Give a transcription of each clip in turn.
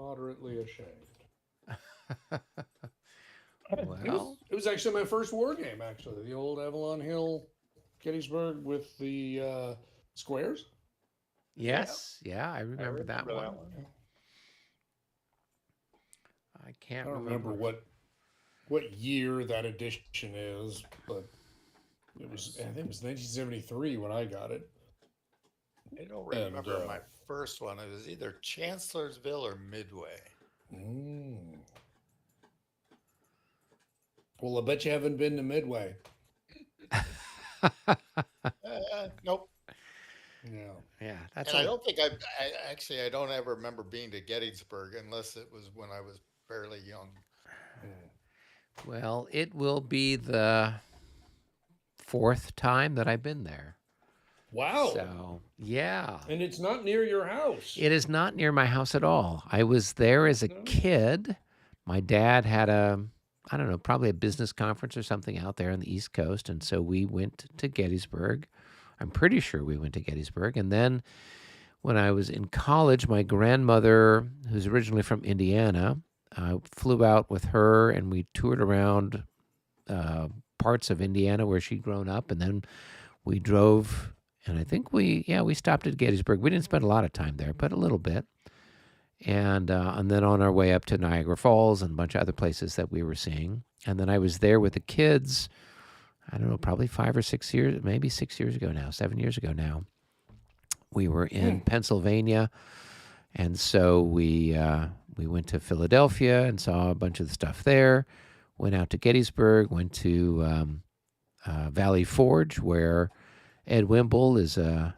moderately ashamed. It was Well, it was actually my first war game. Actually, the old Avalon Hill, Gettysburg with the squares. Yeah, yes, yeah, I I remember that remember that one. one. I I can't don't remember remember. what year that edition is, but it was I think it was 1973 when I got it, I don't and remember my first one. It was either Chancellorsville or Midway. mm, well, I bet you haven't been to Midway. Nope. Yeah. Yeah, that's And I a don't think I don't ever remember being to Gettysburg unless it was when I was fairly young. Mm. well. It will be the fourth time that I've been there. Wow. So yeah, And it's not near your house. it is not near my house at all. I was there as a No. kid. My dad had I don't know, probably a business conference or something out there on the East Coast. And so we went to Gettysburg. I'm pretty sure we went to Gettysburg. And then when I was in college, my grandmother, who's originally from Indiana, flew out with her and we toured around uh, parts of Indiana where she'd grown up. And then we drove, and I think we stopped at Gettysburg. We didn't spend a lot of time there, but a little bit. And then on our way up to Niagara Falls and a bunch of other places that we were seeing. And then I was there with the kids. I don't know, probably 5 or 6 years, maybe 6 years ago now, 7 years ago now. We were in Hmm. Pennsylvania, and so we went to Philadelphia and saw a bunch of the stuff there. Went out to Gettysburg. Went to Valley Forge, where Ed Wimble is a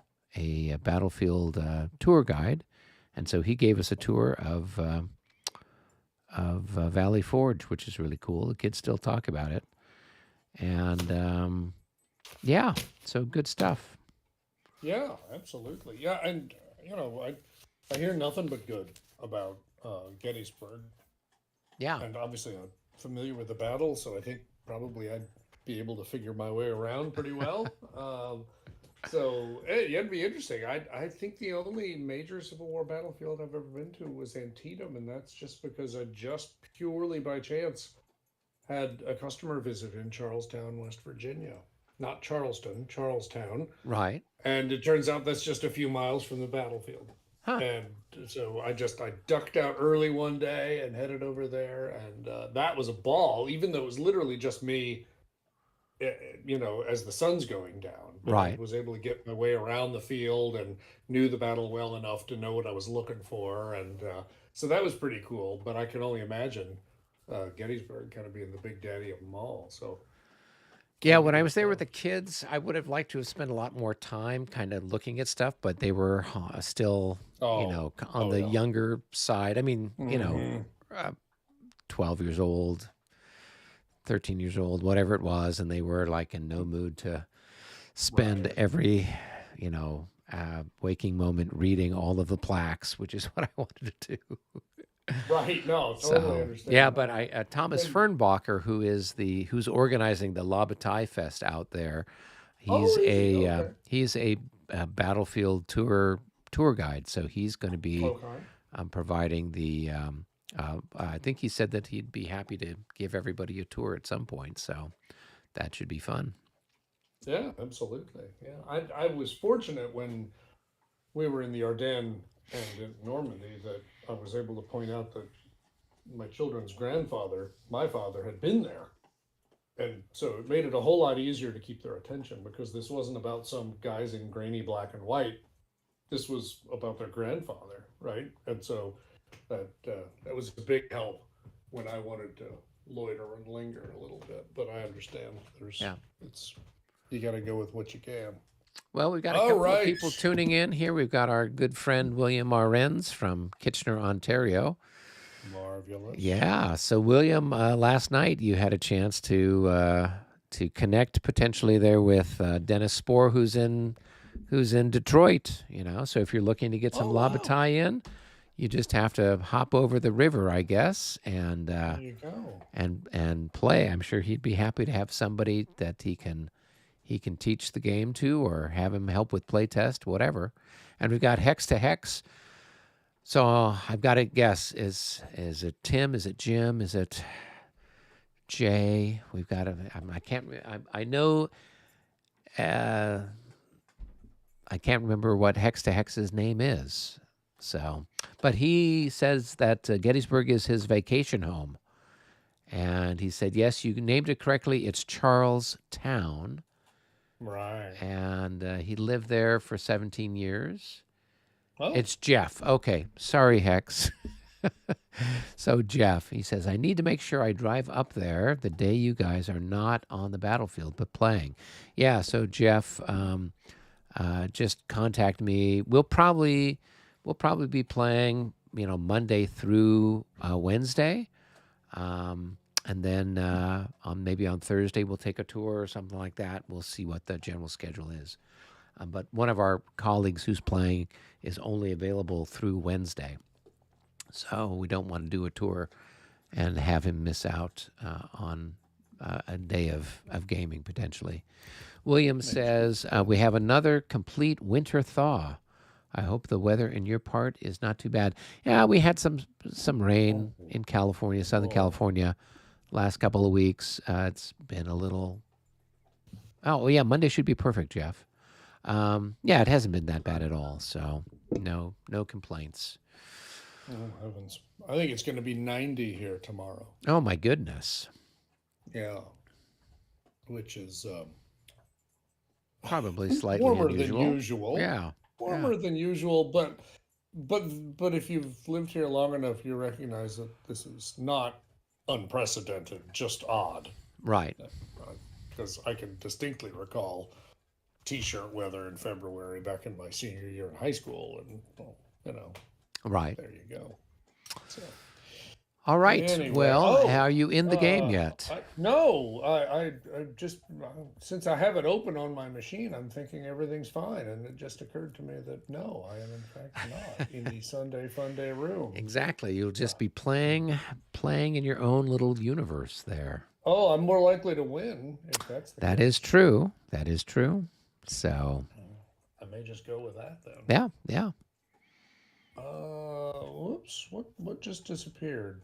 battlefield tour guide, and so he gave us a tour of Valley Forge, which is really cool. The kids still talk about it, and yeah, so good stuff. Yeah, absolutely. Yeah, and I hear nothing but good about Gettysburg, Yeah, and obviously I'm familiar with the battle, so I think probably I'd be able to figure my way around pretty well. Yeah, it'd be interesting. I think the only major Civil War battlefield I've ever been to was Antietam, and that's just because I just purely by chance had a customer visit in Charlestown, West Virginia. Not Charleston, Charlestown. right. And it turns out that's just a few miles from the battlefield. Huh. And so I ducked out early one day and headed over there, and that was a ball. Even though it was literally just me, as the sun's going down. But I Right. was able to get my way around the field and knew the battle well enough to know what I was looking for, and so that was pretty cool. But I can only imagine Gettysburg kind of being the big daddy of them all. So Yeah, that'd be when I good was there with stuff. the kids, I would have liked to have spent a lot more time kind of looking at stuff, but they were still, Oh, on oh the yeah. younger side. I mean, Hmm. uh, 12 years old, 13 years old, whatever it was, and they were like in no mood to spend Right. every, waking moment reading all of the plaques, which is what I wanted to do. Right. No, totally So yeah, understand but that. I Thomas And Fernbacher, who's organizing the La Bataille Fest out there, oh, is he? Okay. he's a battlefield tour guide. So he's going to be Okay. providing the. I think he said that he'd be happy to give everybody a tour at some point. So that should be fun. Yeah, absolutely. Yeah. I was fortunate when we were in the Ardennes and in Normandy that I was able to point out that my children's grandfather, my father, had been there. And so it made it a whole lot easier to keep their attention because this wasn't about some guys in grainy black and white. This was about their grandfather, right? And so that was a big help when I wanted to loiter and linger a little bit. But I understand Yeah. it's you got to go with what you can. Well, we've got a All couple of right, people tuning in here. We've got our good friend William Arens from Kitchener, Ontario. marvelous. Yeah. So, William, last night you had a chance to connect potentially there with Dennis Spohr, who's in Detroit. So if you're looking to get some Oh wow, Labatai in, you just have to hop over the river, I guess, and there you go. and play. I'm sure he'd be happy to have somebody that he can teach the game to, or have him help with play test, whatever. And we've got Hex to Hex So I've got to guess: is it Tim? Is it Jim? Is it Jay? We've got to. I can't. I know. Uh, I can't remember what Hex to Hex's name is. So, but he says that Gettysburg is his vacation home, and he said, "Yes, you named it correctly. It's Charlestown." Right. And he lived there for 17 years. Oh, It's Jeff. Okay. Sorry, Hex. So, Jeff, he says, I need to make sure I drive up there the day you guys are not on the battlefield but playing. Yeah. So, Jeff, just contact me. We'll probably be playing, Monday through Wednesday. And then maybe on Thursday we'll take a tour or something like that. We'll see what the general schedule is. But one of our colleagues who's playing is only available through Wednesday. So we don't want to do a tour and have him miss out on a day of gaming potentially. William says, we have another complete winter thaw. I hope the weather in your part is not too bad. Yeah, we had some rain in California, Southern California, last couple of weeks. It's been a little. Oh yeah, Monday should be perfect, Jeff. Yeah, it hasn't been that bad at all. So no complaints. oh heavens! I think it's going to be 90 here tomorrow. Oh my goodness. Yeah, which is Probably slightly warmer than unusual. usual. Yeah. Yeah. Warmer than usual, but if you've lived here long enough, you recognize that this is not unprecedented, just odd. Right. Because I can distinctly recall t-shirt weather in February back in my senior year in high schoal, and well, Right. there you go. So All right. anyway, Well, are you in the game uh, yet? no, I just since I have it open on my machine, I'm thinking everything's fine, and it just occurred to me that no, I am in fact not in the Sunday Fun Day room. Exactly. You'll just be playing in your own little universe there. Oh, I'm more likely to win if that's the That is case. true. That is true. So, I may just go with that then. yeah, yeah. Whoops, what just disappeared?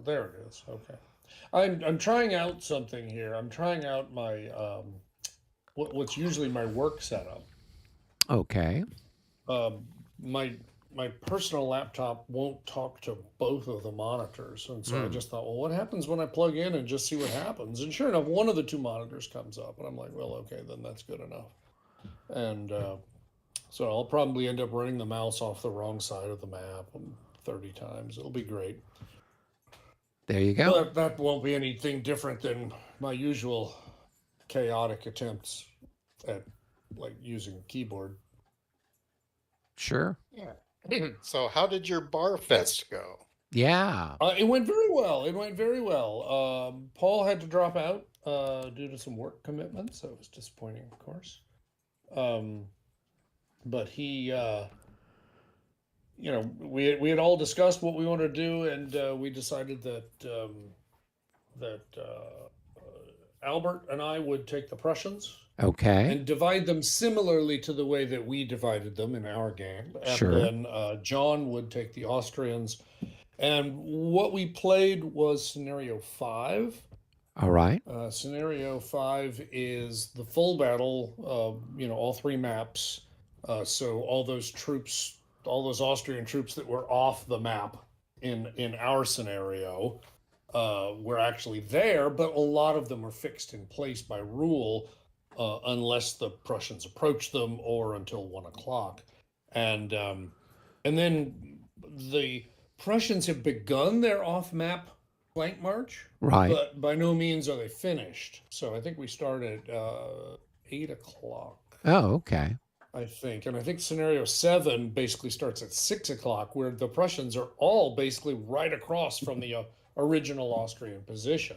There it is. Okay. I'm trying out something here. I'm trying out my what's usually my work setup. Okay. Um, my my personal laptop won't talk to both of the monitors, and so I Mm, just thought, well, what happens when I plug in and just see what happens? And sure enough, one of the two monitors comes up, and I'm like, well, okay, then that's good enough. And so I'll probably end up running the mouse off the wrong side of the map 30 times. It'll be great. there you go. But that won't be anything different than my usual chaotic attempts at like using a keyboard. Sure. Yeah. So how did your bar fest go? Yeah. It went very well. It went very well. Paul had to drop out due to some work commitments. That was disappointing, of course. Um, but he, we had all discussed what we wanted to do, and we decided that Albert and I would take the Prussians Okay. and divide them similarly to the way that we divided them in our game, and Sure. then John would take the Austrians. And what we played was scenario five. All right. Scenario five is the full battle, all three maps. So all those troops, all those Austrian troops that were off the map in our scenario, were actually there, but a lot of them were fixed in place by rule, unless the Prussians approached them or until 1 o'clock. And then the Prussians have begun their off-map flank march, Right. but by no means are they finished. So I think we start at 8 o'clock, Oh, okay. I think. And I think scenario seven basically starts at 6 o'clock, where the Prussians are all basically right across from the original Austrian position.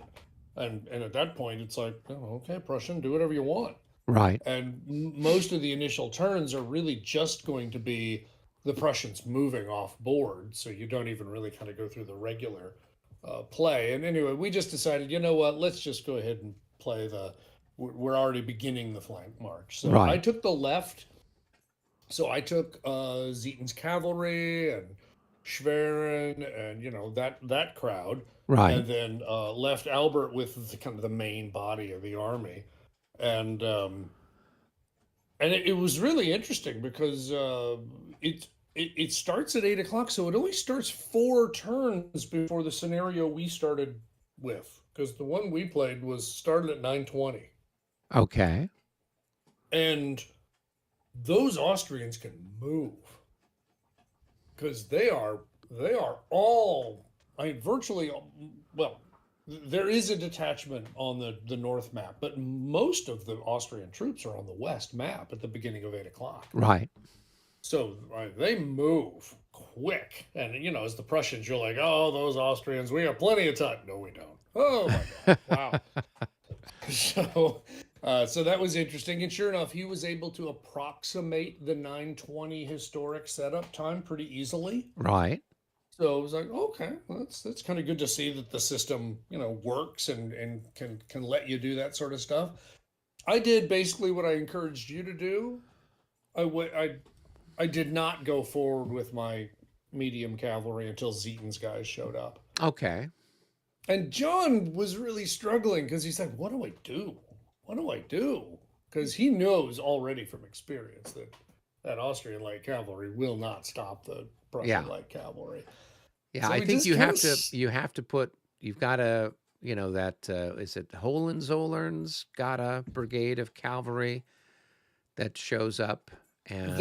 And at that point, it's like, oh, okay, Prussian, do whatever you want. Right. And most of the initial turns are really just going to be the Prussians moving off board. So you don't even really kind of go through the regular play. And anyway, we just decided, you know what, let's just go ahead and play we're already beginning the flank march. So I Right. took the left, So I took Zieten's cavalry and Schwerin and that crowd, Right. and then left Albert with kind of the main body of the army, and it was really interesting because it starts at 8 o'clock, so it only starts 4 turns before the scenario we started with, because the one we played was started at 9:20, Okay. and those Austrians can move because they are all, I mean, virtually, well, there is a detachment on the north map, but most of the Austrian troops are on the west map at the beginning of 8 o'clock. Right. So they move quick, and as the Prussians, you're like, oh, those Austrians, we have plenty of time. No, we don't. Oh my God! Wow. So that was interesting, and sure enough, he was able to approximate the 9:20 historic setup time pretty easily. Right. So it was like, okay, well, that's kind of good to see that the system, works and can let you do that sort of stuff. I did basically what I encouraged you to do. I did not go forward with my medium cavalry until Zeton's guys showed up. Okay. And John was really struggling because he's like, what do I do? What do I do? Because he knows already from experience that Austrian light cavalry will not stop the Yeah. Prussian light cavalry. Yeah. So I we think just you kind have of to. You have to put. You've got to. That is it. Hohenzollern's got a brigade of cavalry that shows up, and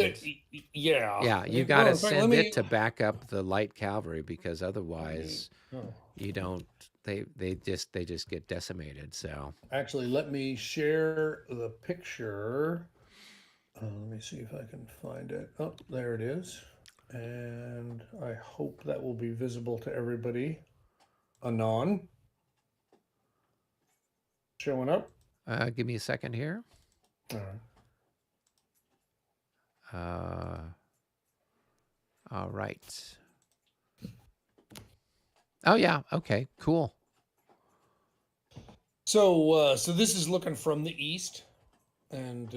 yeah. yeah, you got Well, to in fact, send it to back up the light cavalry because let me otherwise oh, you don't. They just get decimated. So actually let me share the picture. Let me see if I can find it. Oh, there it is. And I hope that will be visible to everybody. Anon, showing up. give me a second here. All right. Uh, all right. Oh yeah. Okay. Cool. So this is looking from the east, and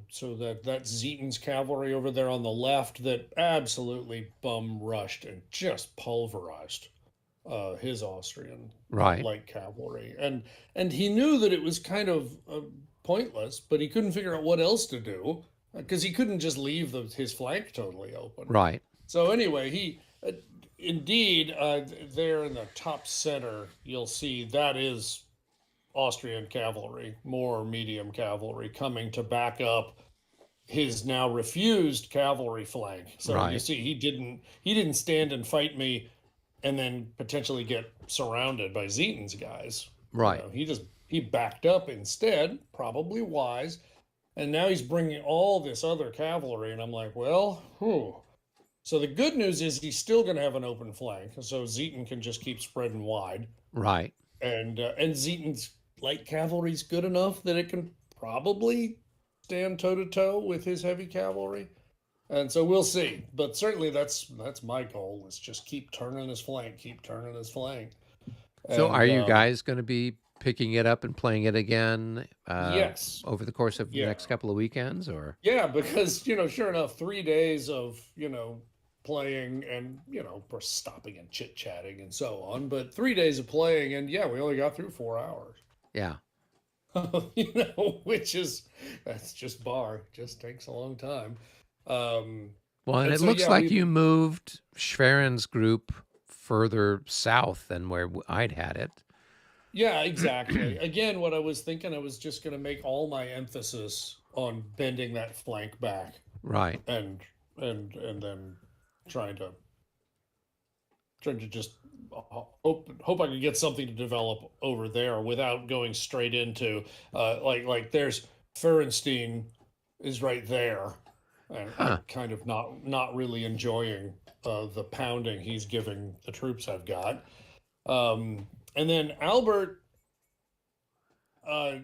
so that's Zeton's cavalry over there on the left that absolutely bum rushed and just pulverized his Austrian Right. light cavalry, and he knew that it was kind of pointless, but he couldn't figure out what else to do because he couldn't just leave his flank totally open. Right. So anyway, he indeed there in the top center, you'll see that is Austrian cavalry, more medium cavalry coming to back up his now refused cavalry flank. So you Right. see, he didn't stand and fight me and then potentially get surrounded by Zeton's guys. Right. He backed up instead, probably wise, and now he's bringing all this other cavalry, and I'm like, well, whew. So the good news is he's still going to have an open flank, so Zeton can just keep spreading wide, Right. and Zeton's light cavalry's good enough that it can probably stand toe to toe with his heavy cavalry. And so we'll see. But certainly that's my goal is just keep turning his flank, keep turning his flank. So, are And you guys going to be picking it up and playing it again yes, over the course of the yeah, next couple of weekends, or? yeah, because sure enough, 3 days of playing and of course stopping and chit chatting and so on. But 3 days of playing, and yeah, we only got through 4 hours. Yeah. Which is that's just bar. Just takes a long time. Well, and And it so looks yeah, like we you moved Schwerin's group further south than where I'd had it. yeah, exactly. Again, what I was thinking, I was just going to make all my emphasis on bending that flank back Right. and and then trying to just hope I could get something to develop over there without going straight into like there's Ferenstein is right there, and I'm Huh. kind of not really enjoying the pounding he's giving the troops I've got. And then Albert, uh,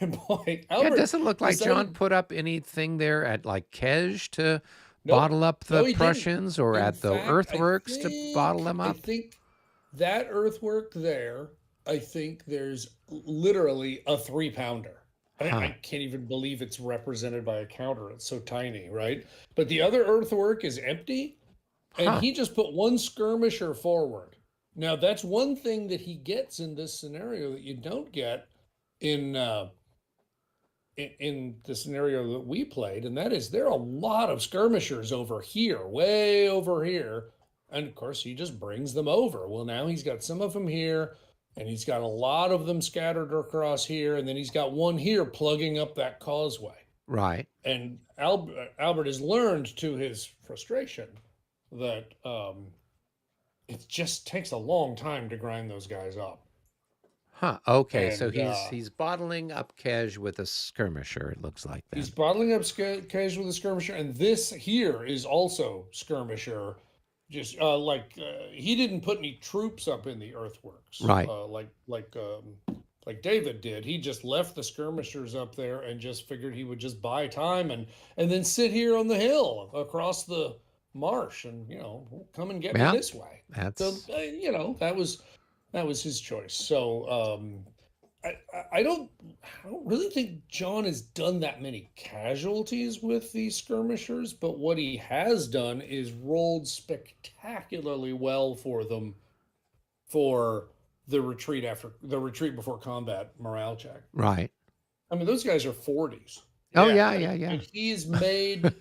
boy, Yeah, it Albert doesn't look like John decided put up anything there at like Kej to nope, bottle up no, the he didn't. Prussians, or In at the fact, earthworks to bottle them I up. think that earthwork there, I think there's literally a 3 pounder. Huh. I can't even believe it's represented by a counter. It's so tiny, right? But the other earthwork is empty, and Huh. he just put one skirmisher forward. Now that's one thing that he gets in this scenario that you don't get in in the scenario that we played, and that is there are a lot of skirmishers over here, way over here, and of course he just brings them over. Well, now he's got some of them here, and he's got a lot of them scattered across here, and then he's got one here plugging up that causeway. Right. And Albert has learned to his frustration that it just takes a long time to grind those guys up. Huh. Okay. So And he's bottling up Kej with a skirmisher. It looks like he's then. bottling up Cage with a skirmisher, and this here is also skirmisher. Just he didn't put any troops up in the earthworks, Right. like David did. He just left the skirmishers up there and just figured he would just buy time and then sit here on the hill across the marsh and come and get me Yeah. this way. So That's that was his choice. So I don't really think John has done that many casualties with these skirmishers, but what he has done is rolled spectacularly well for them for the retreat before combat morale check. right. I mean, those guys are 40s, Oh Yeah. yeah, yeah, and he's made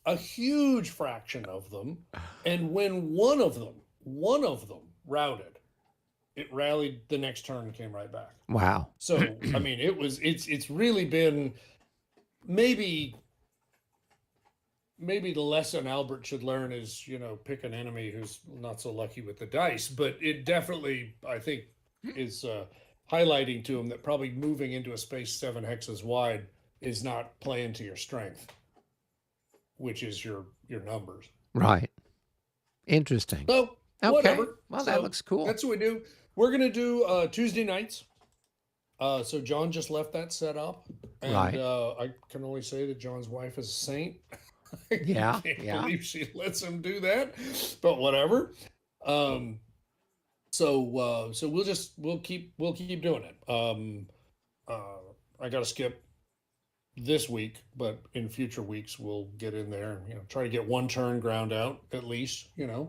a huge fraction of them. And when one of them routed, it rallied the next turn and came right back. Wow. So I mean, it's really been maybe the lesson Albert should learn is pick an enemy who's not so lucky with the dice. But it definitely, I think, is highlighting to him that probably moving into a space 7 hexes wide is not playing to your strength, which is your numbers. Right. Interesting. So Okay. whatever. Well, that So looks cool. that's what we do. We're gonna do Tuesday nights. So John just left that set up, and Right. I can only say that John's wife is a saint. Yeah, I can't yeah. believe she lets him do that, but whatever. So we'll keep doing it. I got to skip this week, but in future weeks we'll get in there and try to get one turn ground out at least, and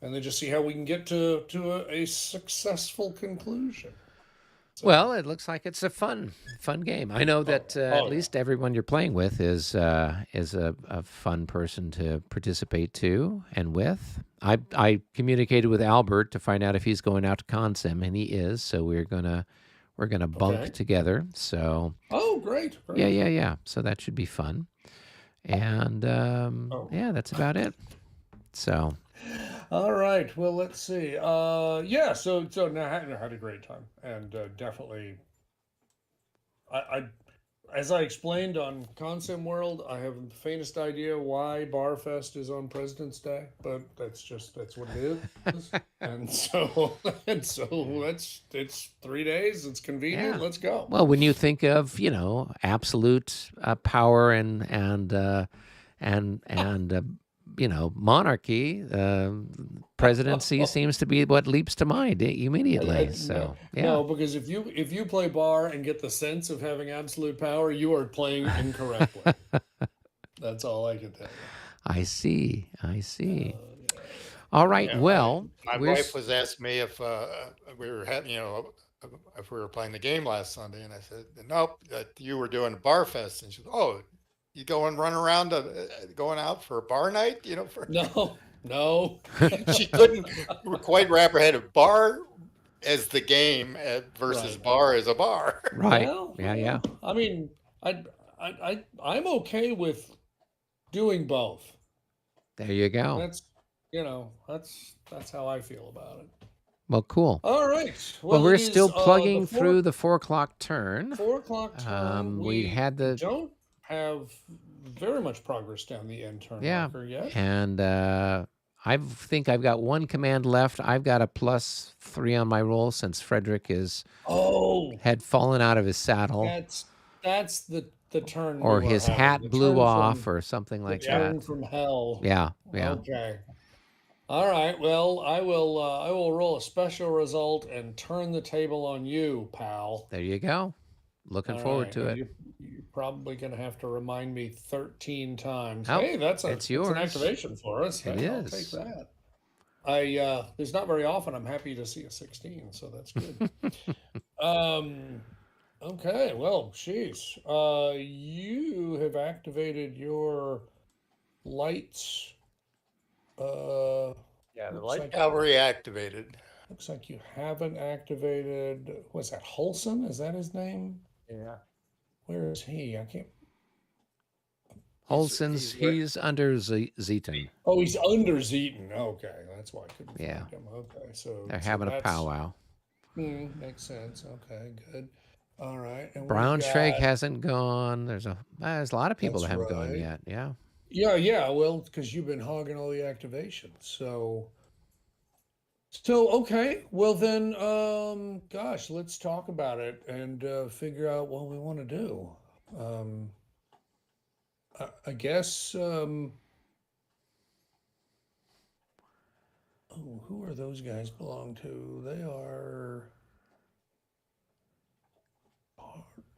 then just see how we can get to a successful conclusion. So, Well, it looks like it's a fun game. I know that at yeah. least everyone you're playing with is a fun person to participate to and with. I communicated with Albert to find out if he's going out to Consim, and he is. So we're gonna bunk Okay. together. So Oh, great. yeah. So that should be fun. And Oh. yeah, that's about it. So All right. Well, let's see. Yeah. So now I had a great time, and definitely, I as I explained on Consim World, I haven't the faintest idea why Barfest is on President's Day, but that's what it is. and so it's 3 days. It's convenient. Yeah. Let's go. well, when you think of absolute power and monarchy, presidency seems to be what leaps to mind immediately. So yeah. No, because if you play bar and get the sense of having absolute power, you are playing incorrectly. That's all I can tell you. I see. Yeah. All right. Yeah, Well, my we're wife was asking me if we were having, if we were playing the game last Sunday, and I said, nope, that you were doing a bar fest, and she said, oh, you go and run around going out for a bar night, for No. she couldn't quite wrap her head of bar as the game versus Right. bar as a bar. right. Well, Yeah. I mean, I'm okay with doing both. There you go. That's that's how I feel about it. Well, cool. All right. Well, we're it is, still plugging the through the 4:00 turn. 4 o'clock turn. We had the don't have very much progress down the end turn Yeah. marker yet. and I think I've got one command left. I've got a +3 on my roll since Frederick Oh, had fallen out of his saddle, that's the turn. or we were his having, hat the blew turn off, from, or something the like turn that. from hell. Yeah. Okay. All right. Well, I will roll a special result and turn the table on you, pal. There you go. Looking All forward right. to Well, it. you're probably going to have to remind me 13 times. Oh, Hey, it's that's yours. an activation for us. It Hey, I'll take is. that. There's not very often I'm happy to see a 16, so that's good. Um, okay, well, sheesh. You have activated your lights. Yeah, the Looks light like cavalry activated. looks like you haven't activated. What's that? Holson? Is that his name? Yeah. Where is he? I can't. Holson's, he's under Zeton. Oh, he's under Zeton. Okay, that's why I couldn't Yeah. find him. Okay, so They're having a that's powwow. makes sense. Okay, good. All right, and we've Braunschweig got. hasn't gone. There's a lot of people that That's haven't gone right. yet. Yeah. Yeah. Well, because you've been hogging all the activations, so okay. Well then, gosh, let's talk about it and figure out what we want to do. Um, I guess. Oh, who are those guys belong to? They are.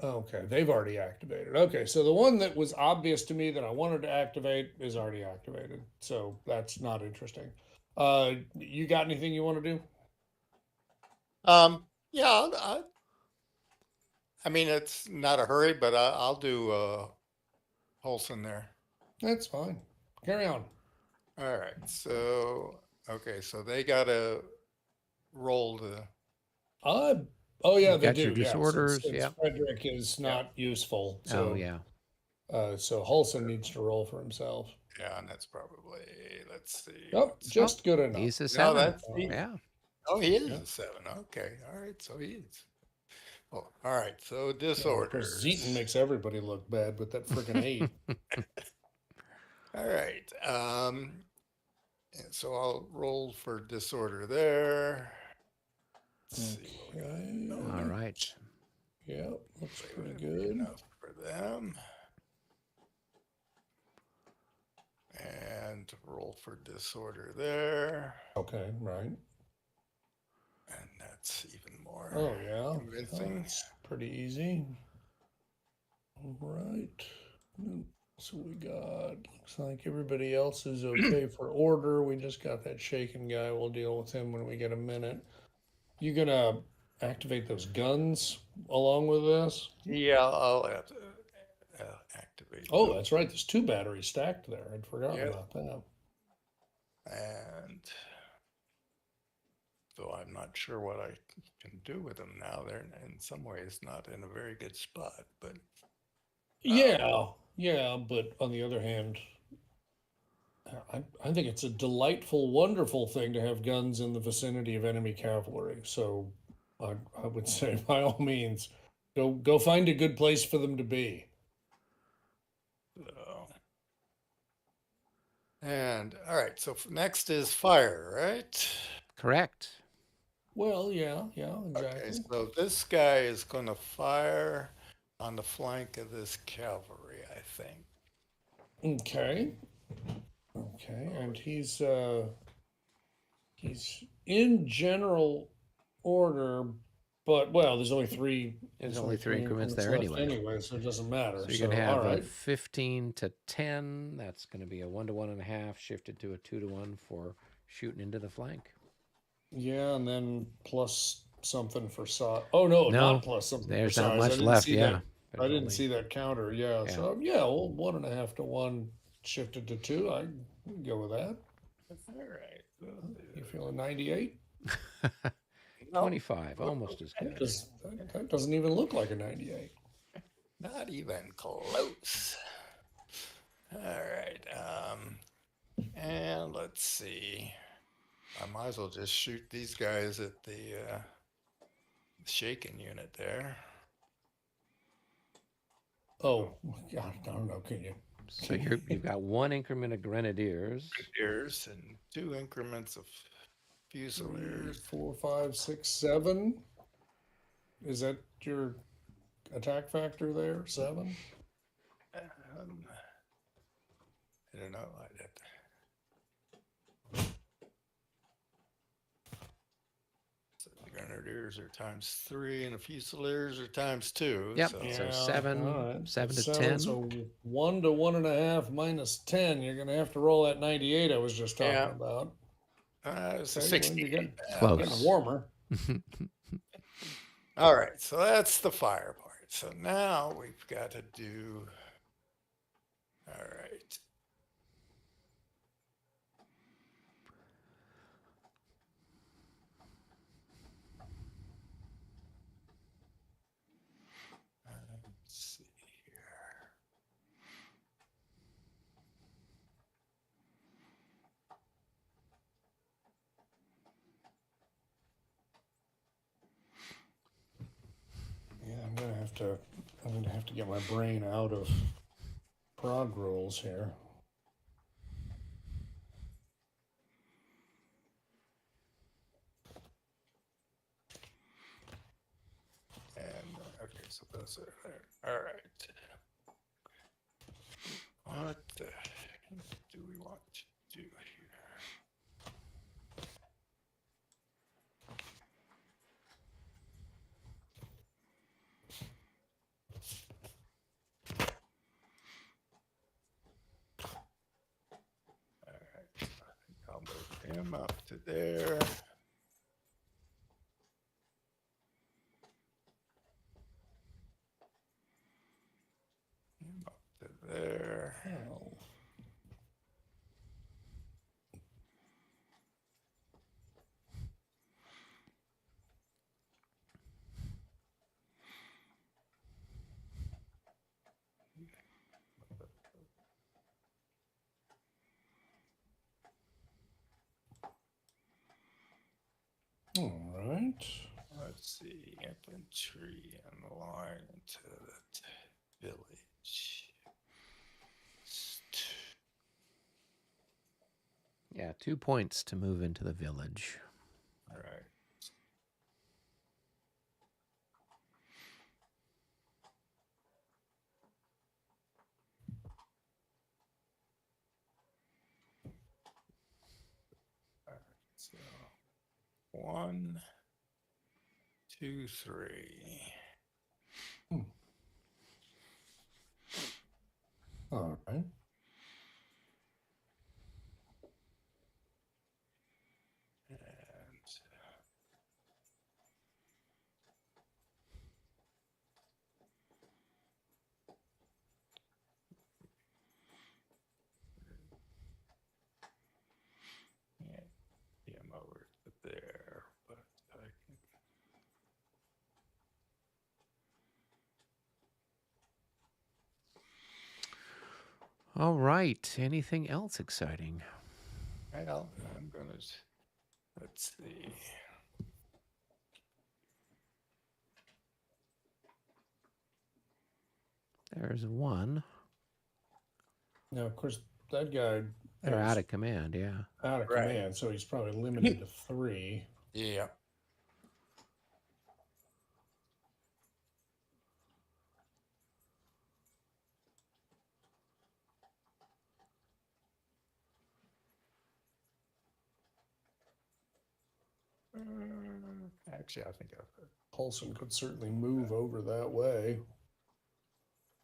Okay, they've already activated. Okay, so the one that was obvious to me that I wanted to activate is already activated. So that's not interesting. You got anything you want to do? Yeah, I mean, it's not a hurry, but I'll do Holson there. That's fine. Carry on. All right. So, okay. So they got to roll the. Uh, oh yeah, You've they got your do. Yeah, disorders. since Yeah. Frederick is Yeah. not useful, Oh, so yeah. so Holson needs to roll for himself. Yeah, and that's probably, let's see. Oh, just good enough. He's a No, 7. that's Yeah. Oh, he is Yeah. a 7. Okay. All right. So he is. Oh, all right. So Of course, disorders. Zeton makes everybody look bad with that freaking 8. All right. And so I'll roll for disorder there. Let's see what we got. Okay. All right. Yeah, looks pretty Big good. enough for them. And roll for disorder there. Okay, right. And that's even more Oh yeah, convincing. that's pretty easy. All right. So we got. Looks like everybody else is okay for order. We just got that shaken guy. We'll deal with him when we get a minute. You gonna activate those guns along with this? Yeah, I'll have to activate. Oh, that's right. There's 2 batteries stacked there. I'd forgotten Yeah. about that. And so I'm not sure what I can do with them now. They're in some ways not in a very good spot, but Yeah, but on the other hand, I think it's a delightful, wonderful thing to have guns in the vicinity of enemy cavalry. So I would say, by all means, go find a good place for them to be. so. And all right, so next is fire, right? Correct. Well, yeah, Okay, exactly. so this guy is going to fire on the flank of this cavalry, I think. Okay, and he's in general order, but well, there's only 3. There's only 3 increments there left anyway. so it doesn't matter. So you're going to all have a right. 15 to 10. That's going to be a 1 to 1.5 shifted to a 2 to 1 for shooting into the flank. Yeah, and then plus something for size. Oh no, No, not plus something. there's for not size. much I didn't left. see Yeah. that. I didn't see that counter. Yeah, Yeah. so yeah, well, 1.5 to 1 shifted to 2. I can go with that. All right. You feeling 98? 25, almost as good. That doesn't even look like a 98. Not even close. All right. And let's see. I might as well just shoot these guys at the shaken unit there. Oh, God, I don't know. Can you? So you've got 1 increment of grenadiers. Grenadiers and 2 increments of 3, fusiliers. 4, 5, 6, 7. Is that your attack factor there? 7? I don't know. The grenadiers are ×3, and the fusiliers are ×2. Yep. So So seven, all right. 7 to Seven, 10. So 1 to 1.5 minus 10. You're gonna have to roll that 98 I was just talking Yeah. about. It's a Okay, well, 60. you're getting Close. warmer. All right, so that's the fire part. So now we've got to do. All right. Let's see here. Yeah, I'm gonna have to get my brain out of prog rules here. And okay, so those are there. All right. What the heck do we want to do here? All right, so I think I'll move him up to there. Him up to there. Oh. All right. Let's see, infantry and the line into the village. Yeah, 2 points to move into the village. All right. All right. So 1, 2, 3. All right. And yeah, I'm over to there, but I can. All right. Anything else exciting? Well, I'm gonna. Let's see. There's one. Now, of course, that guy They're is out of command, yeah. out of Right. command, so he's probably limited to 3. Yeah. Actually, I think I've. Paulson could certainly move over that way.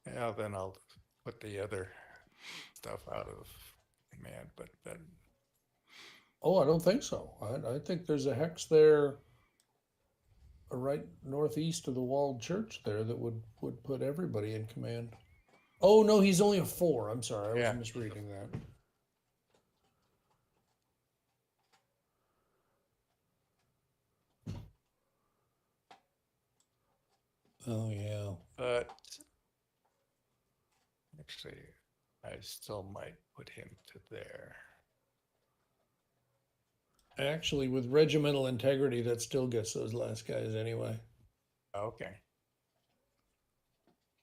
Yeah, then I'll put the other stuff out of command, but then. Oh, I don't think so. I think there's a hex there right northeast of the walled church there that would put everybody in command. Oh, no, he's only a 4. I'm sorry. I was Yeah. misreading that. Oh, yeah. But actually, I still might put him to there. Actually, with regimental integrity, that still gets those last guys anyway. Okay.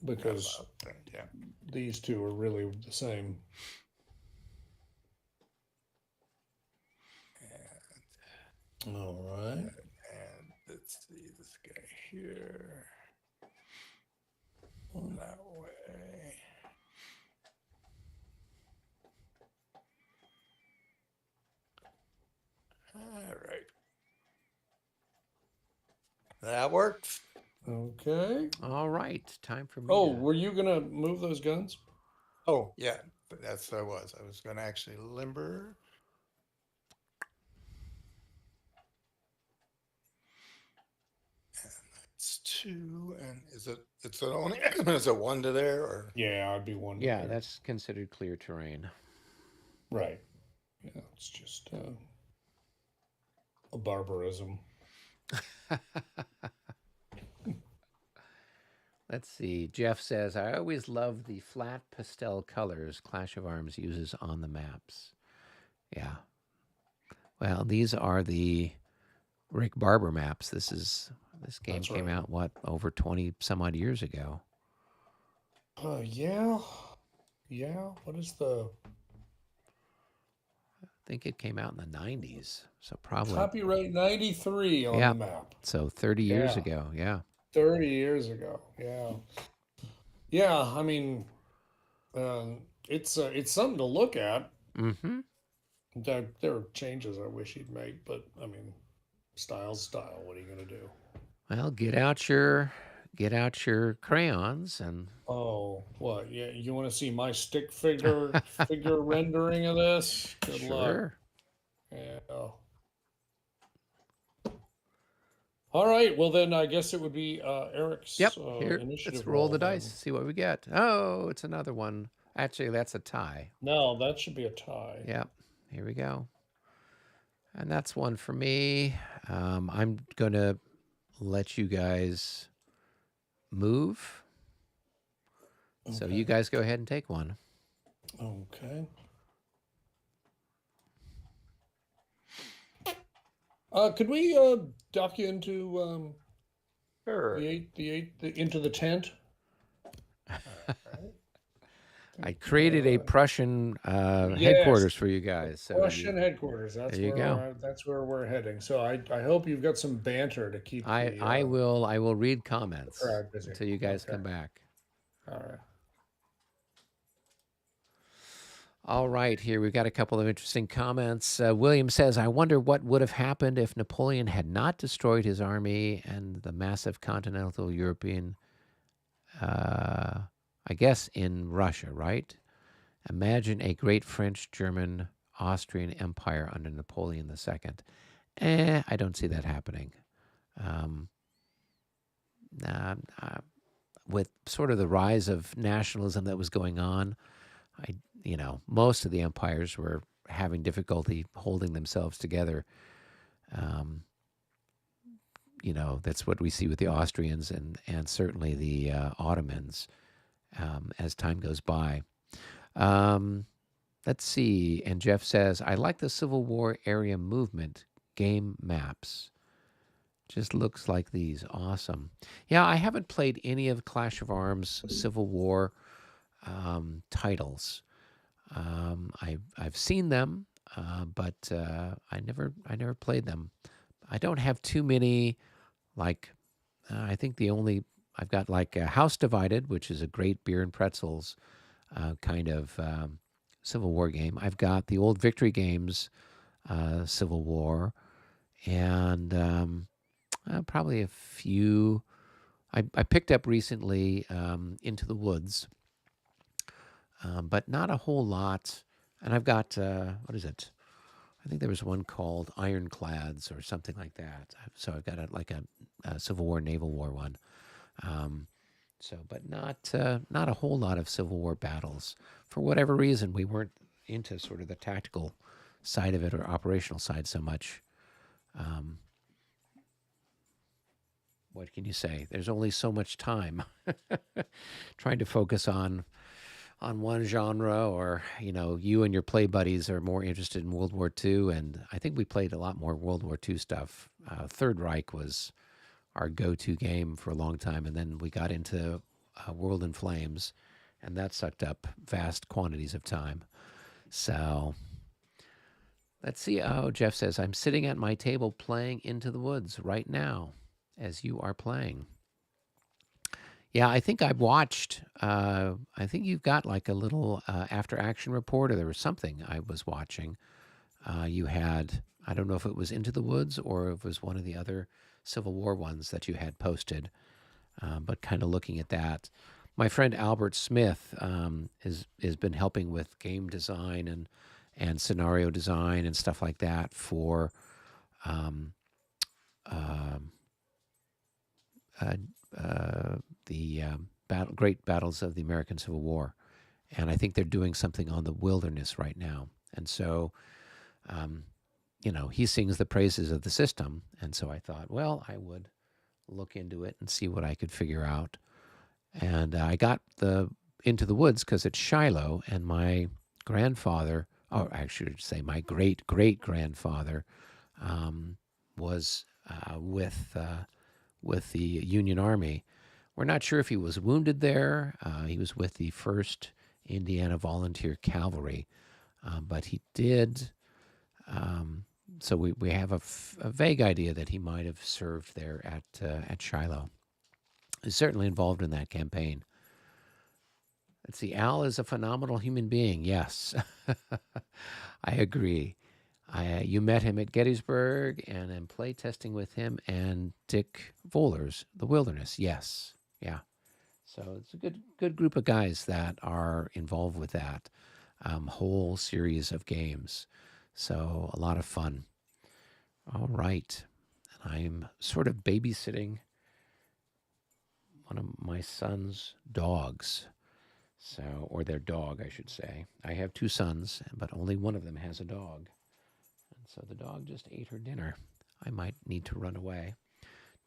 Because Yeah. these two are really the same. And, All right. and let's see this guy here. That way. All right. That works. Okay. All right, time for me Oh, to. were you gonna move those guns? Oh, yeah, that's what I was. I was going to actually limber. It's two, and it's only, is it one to there or? Yeah, I'd be one to Yeah, there. that's considered clear terrain. Right. Yeah, it's just a barbarism. Let's see. Jeff says, I always love the flat pastel colors Clash of Arms uses on the maps. Yeah. Well, these are the Rick Barber maps. This game That's came right. out what, over 20 some odd years ago. Yeah. Yeah. What is the I think it came out in the 90s. So probably copyright 93 on yeah. the map? So 30 years Yeah. ago. Yeah. 30 years ago. Yeah. Yeah, I mean, it's something to look at. Mhm. There are changes I wish he'd make, but I mean, style's style. What are you gonna do? Well, get out your crayons and Oh, what? Yeah, you want to see my stick figure rendering of this? Good luck. sure. Yeah. All right. Well, then I guess it would be Eric's Yep. Here, initiative let's roll roll the dice, then. see what we get. Oh, it's another one. Actually, that's a tie. No, that should be a tie. Yep. Here we go. And that's one for me. I'm going to let you guys move. So you Okay. guys go ahead and take one. Okay. Could we duck into Sure. into the tent? I created a Prussian Yes, headquarters for you guys. So Russian headquarters. there you go. That's where we're heading. So I hope you've got some banter to keep I will read comments crowd busy. until you guys Okay. come back. All right. All right, here we've got a couple of interesting comments. William says, I wonder what would have happened if Napoleon had not destroyed his army and the massive continental European, I guess, in Russia, right? Imagine a great French, German, Austrian empire under Napoleon II. I don't see that happening. Um, with sort of the rise of nationalism that was going on, most of the empires were having difficulty holding themselves together. That's what we see with the Austrians and certainly the Ottomans as time goes by. Let's see. And Jeff says, I like the Civil War area movement game maps. Just looks like these. Awesome. Yeah, I haven't played any of Clash of Arms Civil War titles. I've seen them, but I never played them. I don't have too many. I think I've got like House Divided, which is a great beer and pretzels kind of Civil War game. I've got the old Victory Games Civil War, and probably a few. I picked up recently Into the Woods. But not a whole lot. And I've got, what is it? I think there was one called Ironclads or something like that. So I've got a Civil War, Naval War one. But not a whole lot of Civil War battles. For whatever reason, we weren't into sort of the tactical side of it or operational side so much. What can you say? There's only so much time trying to focus on one genre, or you and your play buddies are more interested in World War II, and I think we played a lot more World War II stuff. Third Reich was our go-to game for a long time, and then we got into World in Flames, and that sucked up vast quantities of time. So let's see. Oh, Jeff says, I'm sitting at my table playing Into the Woods right now as you are playing. Yeah, I think I've watched. I think you've got like a little after action report, or there was something I was watching. You had I don't know if it was Into the Woods or if it was one of the other Civil War ones that you had posted, but kind of looking at that. My friend Albert Smith has been helping with game design and scenario design and stuff like that for um, um uh, the great battles of the American Civil War, and I think they're doing something on the wilderness right now. And so, um, he sings the praises of the system, and so I thought, well, I would look into it and see what I could figure out. And I got the Into the Woods because it's Shiloh, and my grandfather, or I should say my great great grandfather, was with the Union Army. We're not sure if he was wounded there. He was with the 1st Indiana Volunteer Cavalry, but he did. So we have a vague idea that he might have served there at Shiloh. He's certainly involved in that campaign. Let's see. Al is a phenomenal human being. Yes, I agree. You met him at Gettysburg and then play testing with him and Dick Vohler's The Wilderness. Yes, yeah. So it's a good group of guys that are involved with that whole series of games. So a lot of fun. All right. And I'm sort of babysitting one of my son's dogs. So, or their dog, I should say. I have 2 sons, but only one of them has a dog. And so the dog just ate her dinner. I might need to run away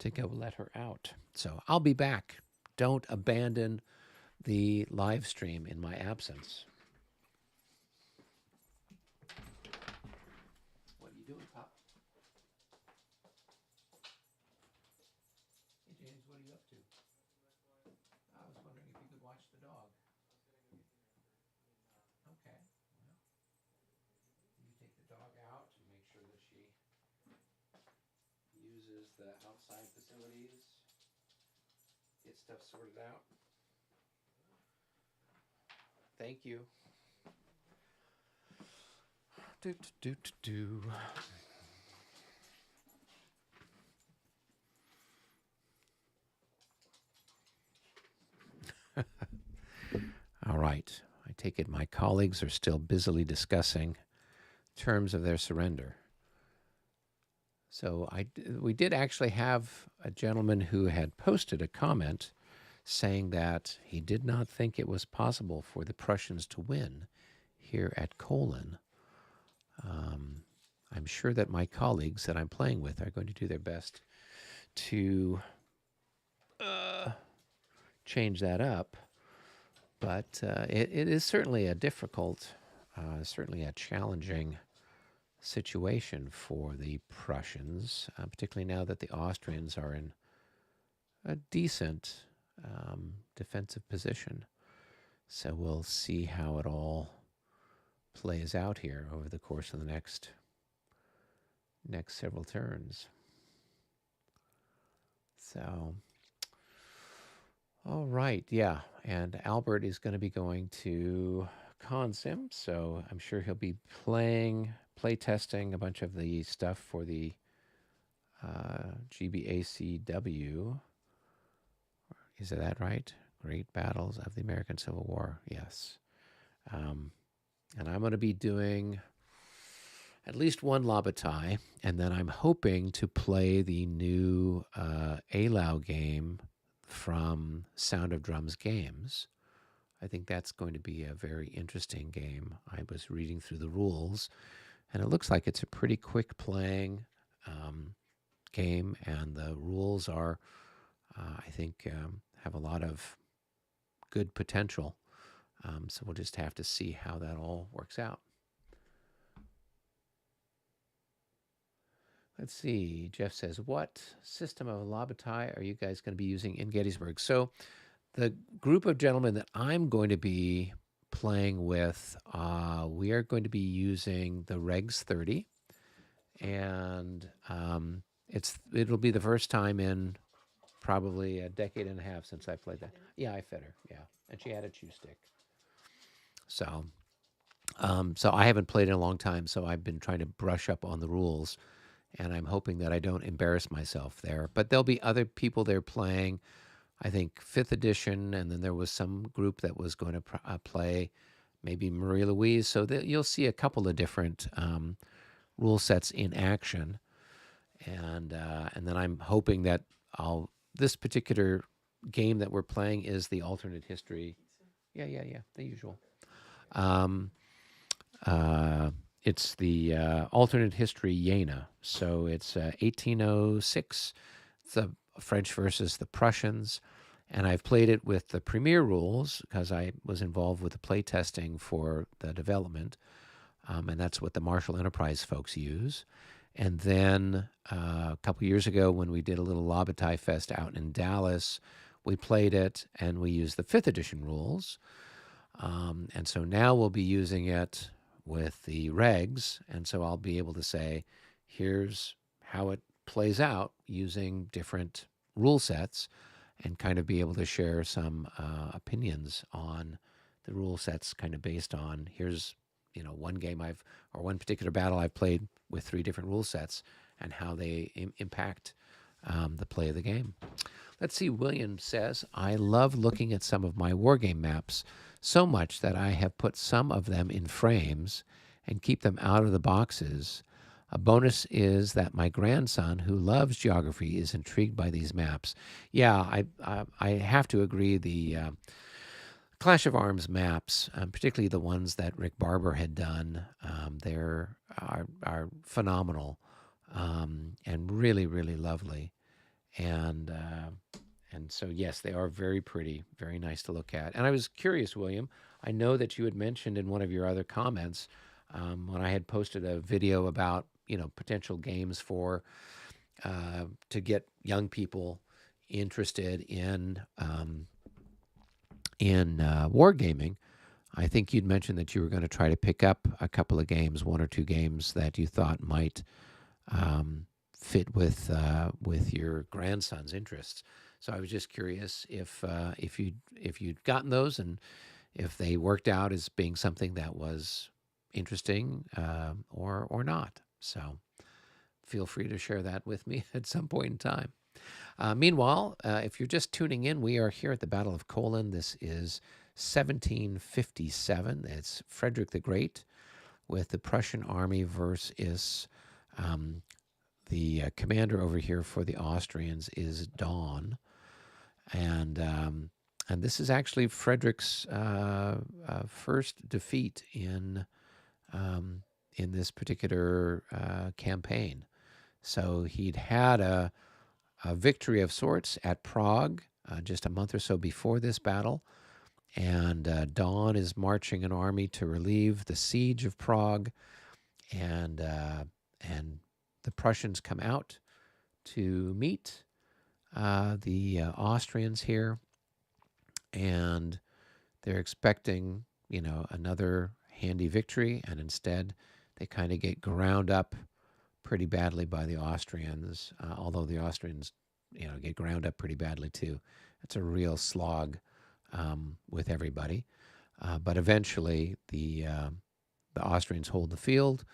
to go let her out. So I'll be back. Don't abandon the live stream in my absence. What are you doing, Pop? Hey, James, what are you up to? I was wondering if you could watch the dog. Okay. Well, you take the dog out and make sure that she uses the outside facilities, get stuff sorted out. Thank you. Do, do, do, do. All right. I take it my colleagues are still busily discussing terms of their surrender. So we did actually have a gentleman who had posted a comment saying that he did not think it was possible for the Prussians to win here at Kolin. I'm sure that my colleagues that I'm playing with are going to do their best to change that up. But it is certainly a difficult, certainly a challenging situation for the Prussians, particularly now that the Austrians are in a decent defensive position. So we'll see how it all plays out here over the course of the next several turns. So, all right, yeah, and Albert is going to be going to Consim, so I'm sure he'll be play testing a bunch of the stuff for the GBACW. Is that right? Great Battles of the American Civil War. Yes. And I'm going to be doing at least one Labatai, and then I'm hoping to play the new ALAU game from Sound of Drums Games. I think that's going to be a very interesting game. I was reading through the rules, and it looks like it's a pretty quick playing game, and the rules are, I think, have a lot of good potential. So we'll just have to see how that all works out. Let's see. Jeff says, what system of Labatai are you guys going to be using in Gettysburg? So the group of gentlemen that I'm going to be playing with, we are going to be using the Regs 30. And it'll be the first time in probably a decade and a half since I played that. Yeah, I fed her. Yeah. And she had a chew stick. So So I haven't played in a long time, so I've been trying to brush up on the rules, and I'm hoping that I don't embarrass myself there. But there'll be other people there playing. I think fifth edition, and then there was some group that was going to play maybe Marie Louise. So that you'll see a couple of different rule sets in action, and then I'm hoping that I'll this particular game that we're playing is the alternate history. Yeah, the usual. Um, it's the alternate history Jena. So it's 1806. It's the French versus the Prussians. And I've played it with the premier rules because I was involved with the play testing for the development. And that's what the Marshall Enterprise folks use. And then a couple years ago, when we did a little Lobatai Fest out in Dallas, we played it and we used the fifth edition rules. And so now we'll be using it with the regs. And so I'll be able to say, here's how it plays out using different rule sets and kind of be able to share some opinions on the rule sets kind of based on here's, one game or one particular battle I've played with 3 different rule sets and how they impact the play of the game. Let's see, William says, I love looking at some of my wargame maps so much that I have put some of them in frames and keep them out of the boxes. A bonus is that my grandson, who loves geography, is intrigued by these maps. Yeah, I have to agree. The Clash of Arms maps, particularly the ones that Rick Barber had done, are phenomenal and really, really lovely. And so, yes, they are very pretty, very nice to look at. And I was curious, William, I know that you had mentioned in one of your other comments when I had posted a video about, potential games for to get young people interested in wargaming. I think you'd mentioned that you were going to try to pick up a couple of games, 1 or 2 games that you thought might fit with your grandson's interests. So I was just curious if you'd gotten those and if they worked out as being something that was interesting or not. So feel free to share that with me at some point in time. Meanwhile, if you're just tuning in, we are here at the Battle of Kolin. This is 1757. It's Frederick the Great with the Prussian army versus the commander over here for the Austrians is Dawn. And this is actually Frederick's first defeat in this particular campaign. So he'd had a victory of sorts at Prague just a month or so before this battle. And Dawn is marching an army to relieve the siege of Prague. And the Prussians come out to meet the Austrians here. And they're expecting, another handy victory. And instead, they kind of get ground up pretty badly by the Austrians, although the Austrians, get ground up pretty badly too. It's a real slog with everybody. But eventually, the Austrians hold the field,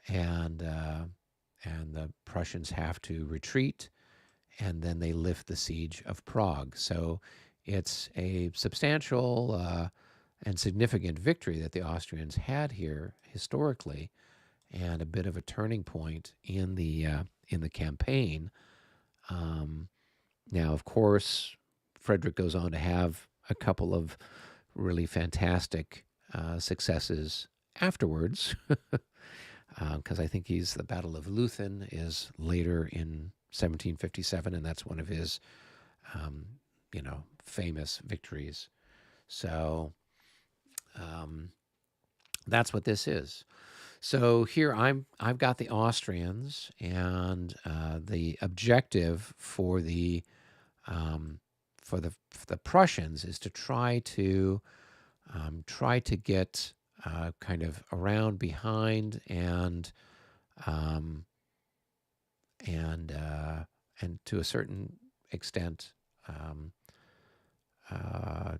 and the Prussians have to retreat, and then they lift the siege of Prague. So it's a substantial and significant victory that the Austrians had here historically, and a bit of a turning point in the campaign. Now, of course, Frederick goes on to have a couple of really fantastic successes afterwards, because I think the Battle of Leuthen is later in 1757, and that's one of his, famous victories. So that's what this is. So here I've got the Austrians, and the objective for the Prussians is to try to get kind of around behind and to a certain extent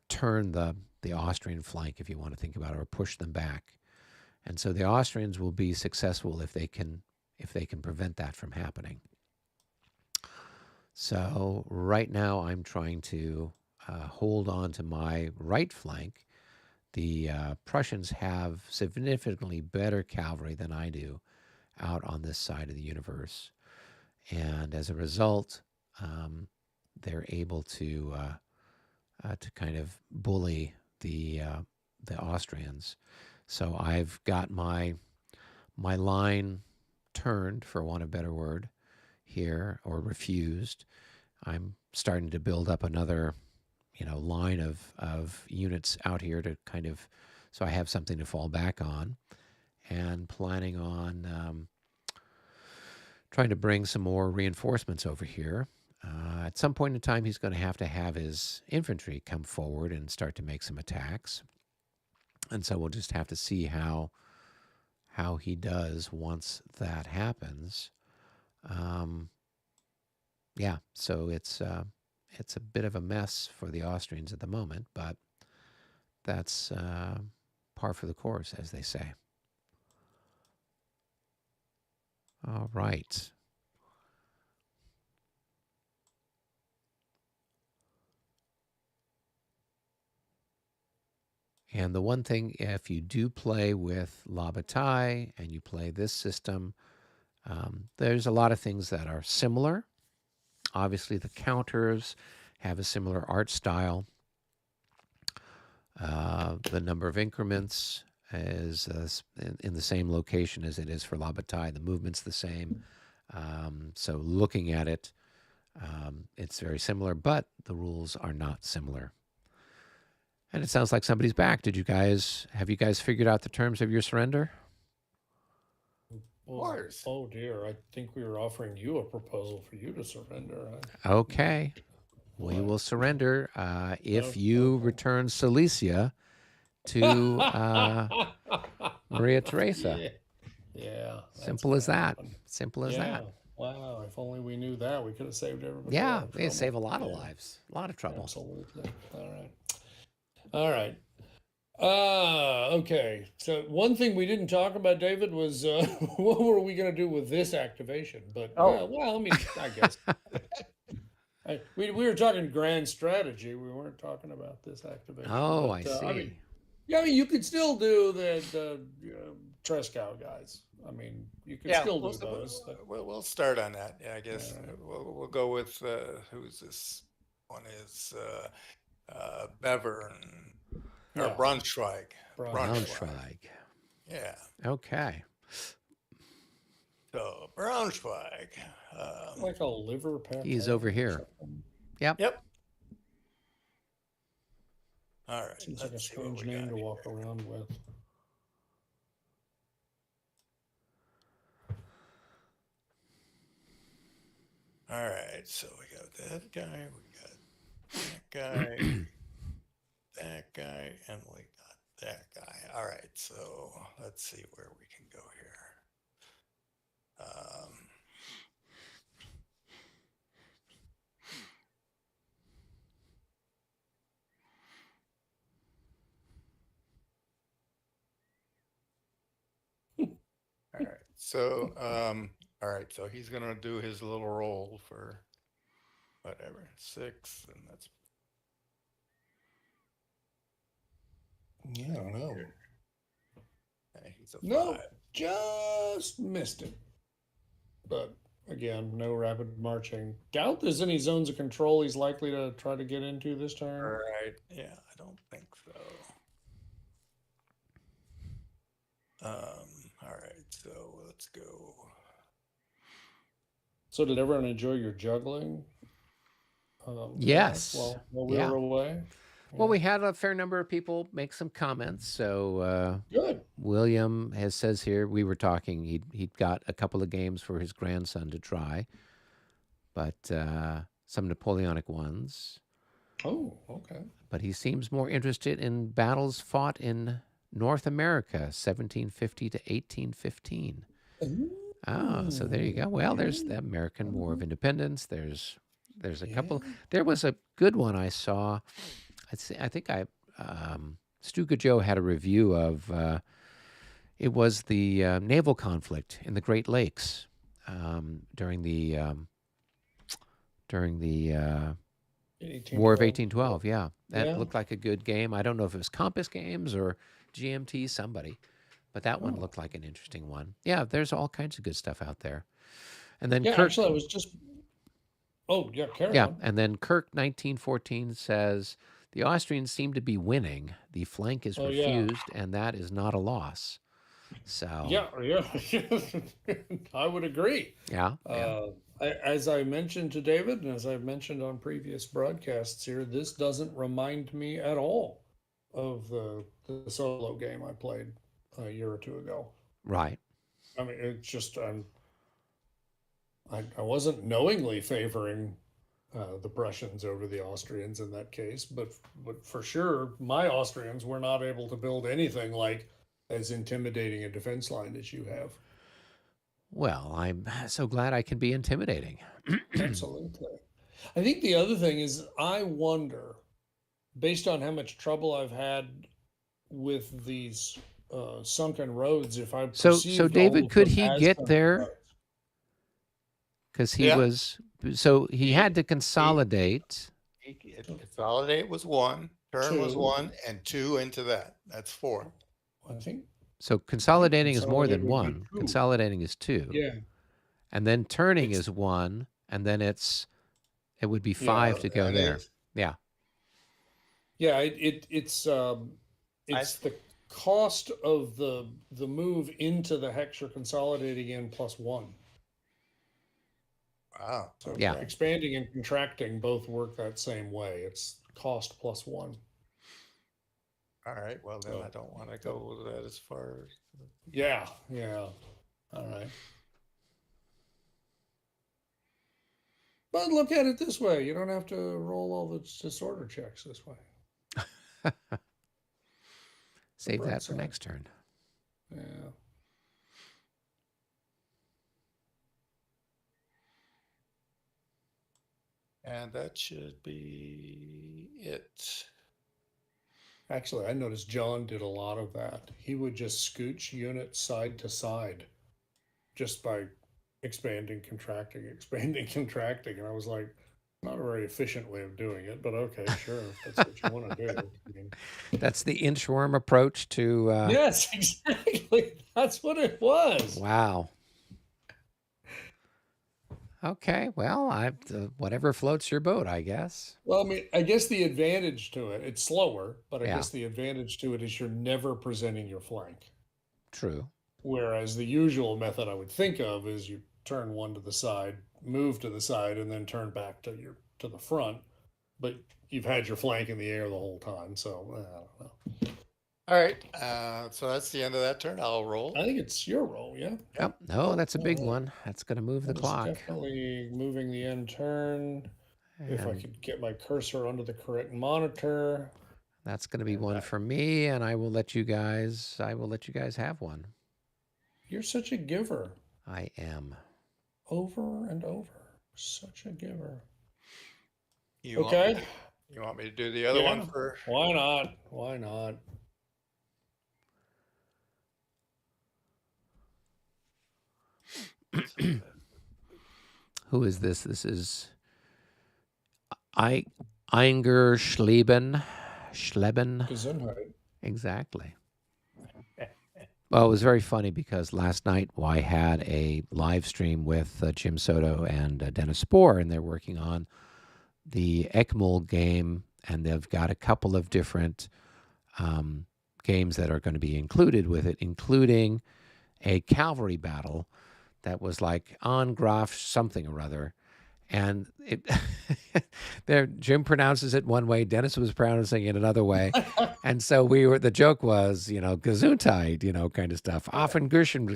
turn the Austrian flank, if you want to think about it, or push them back. And so the Austrians will be successful if they can prevent that from happening. So right now I'm trying to hold on to my right flank. The Prussians have significantly better cavalry than I do out on this side of the universe. And as a result, they're able to kind of bully the Austrians. So I've got my line turned, for want of a better word, here, or refused. I'm starting to build up another, line of units out here to kind of, so I have something to fall back on, and planning on trying to bring some more reinforcements over here. At some point in time, he's going to have his infantry come forward and start to make some attacks. And so we'll just have to see how he does once that happens. Yeah, so it's a bit of a mess for the Austrians at the moment, but that's par for the course, as they say. All right. And the one thing, if you do play with La Bataille and you play this system, there's a lot of things that are similar. Obviously, the counters have a similar art style. The number of increments is in the same location as it is for La Bataille. The movement's the same. So looking at it, it's very similar, but the rules are not similar. And it sounds like somebody's back. Have you guys figured out the terms of your surrender? Of course. Oh dear, I think we were offering you a proposal for you to surrender. Okay. We will surrender if you return Silesia to Maria Theresa. Yeah. Simple as that. Simple as that. Wow, if only we knew that, we could have saved everybody. Yeah, they save a lot of lives, a lot of trouble. Absolutely. All right. Okay. So one thing we didn't talk about, David, was what were we going to do with this activation? But well, I mean, I guess we were talking grand strategy. We weren't talking about this activation. Oh, but, I see. I mean, you could still do the Trescow guys. I mean, you could still do those. We'll start on that. Yeah, I guess we'll go with who's this one is Bevern or Braunschweig. Braunschweig. Yeah. Okay. So Braunschweig. Like a liver pack. He's over here. Yep. All right. Seems like a strange name to walk around with. All right, so we got that guy, we got that guy, that guy, and we got that guy. All right, so let's see where we can go here. All right, so he's gonna do his little roll for whatever 6, and that's I don't know. he's a 5. No, just missed it. But again, no rapid marching. Doubt there's any zones of control he's likely to try to get into this turn. All right, yeah, I don't think so. All right, so let's go. So did everyone enjoy your juggling? Yes. While we were away? Well, we had a fair number of people make some comments. So good. William says here, we were talking, he'd got a couple of games for his grandson to try, but some Napoleonic ones. Oh, okay. But he seems more interested in battles fought in North America, 1750 to 1815. Oh, so there you go. Well, there's the American War of Independence. There's a couple. There was a good one I saw. I think Stuka Joe had a review of It was the naval conflict in the Great Lakes during the War of 1812. 1812. Yeah, that Yeah. looked like a good game. I don't know if it was Compass Games or GMT, somebody, but that one Oh. looked like an interesting one. Yeah, there's all kinds of good stuff out there. And then Yeah, Kirk, actually, I was just. Oh, yeah, carry yeah, on. and then Kirk 1914 says the Austrians seem to be winning. The flank is Oh, yeah. refused, and that is not a loss. So, Yeah, yeah. I would agree. yeah, yeah. Uh, as I mentioned to David, and as I've mentioned on previous broadcasts here, this doesn't remind me at all of the solo game I played a year or two ago. Right. I mean, it's just I wasn't knowingly favoring the Prussians over the Austrians in that case, but for sure, my Austrians were not able to build anything like as intimidating a defense line as you have. Well, I'm so glad I can be intimidating. Absolutely. I think the other thing is I wonder, based on how much trouble I've had with these sunken roads, if I So perceived all David, of could them he as get sunken there? roads. Because he Yeah. was, so he had to He, consolidate. consolidate was one, turn was Two, one, and two into that. That's four. I think So consolidating is more consolidate than would be one. two. Consolidating is two. Yeah, And then turning it's is one. And then it would be yeah, 5 to go And there. it's, Yeah. yeah. It's I, it's the cost of the move into the hex you're consolidating in plus one. wow. So Yeah. Okay. expanding and contracting both work that same way. It's cost plus one. All right. Well, then So I don't want to go that as far. yeah, yeah. All right. But look at it this way: you don't have to roll all the disorder checks this way. Save bright that for side. next turn. Yeah. And that should be it. Actually, I noticed John did a lot of that. He would just scooch units side to side just by expanding, expanding, contracting. And I was like, not a very efficient way of doing it, but okay, sure, if that's what you want to do. I mean, That's the inchworm approach to. yes, exactly. That's what it was. Wow. Okay. Well, whatever floats your boat, I guess. Well, I mean, I guess the advantage to it, it's slower, but I Yeah. guess the advantage to it is you're never presenting your flank. True. Whereas the usual method I would think of is you turn one to the side, move to the side, and then turn back to the front. But you've had your flank in the air the whole time, so I don't know. All right. So that's the end of that turn. I'll roll. I think it's your roll, yeah. Yep. No, that's a big All right. one. That's going to move the That is clock. definitely moving the end turn. If I And could get my cursor onto the correct monitor. that's going to be one for me, and I will let you guys have one. You're such a giver. I am. Over and over. Such a giver. You Okay. You want me to do the other one Yeah. for? Why not? Why not? Who is this? This is Einger Schleben. Gesundheit. Exactly. Well, it was very funny because last night I had a live stream with Jim Soto and Dennis Spohr, and they're working on the Ekmul game, and they've got a couple of different games that are going to be included with it, including a cavalry battle that was like on Graf something or other. And it there, Jim pronounces it one way, Dennis was pronouncing it another way. And so the joke was, Gesundheit, kind of stuff. Offen Gerschen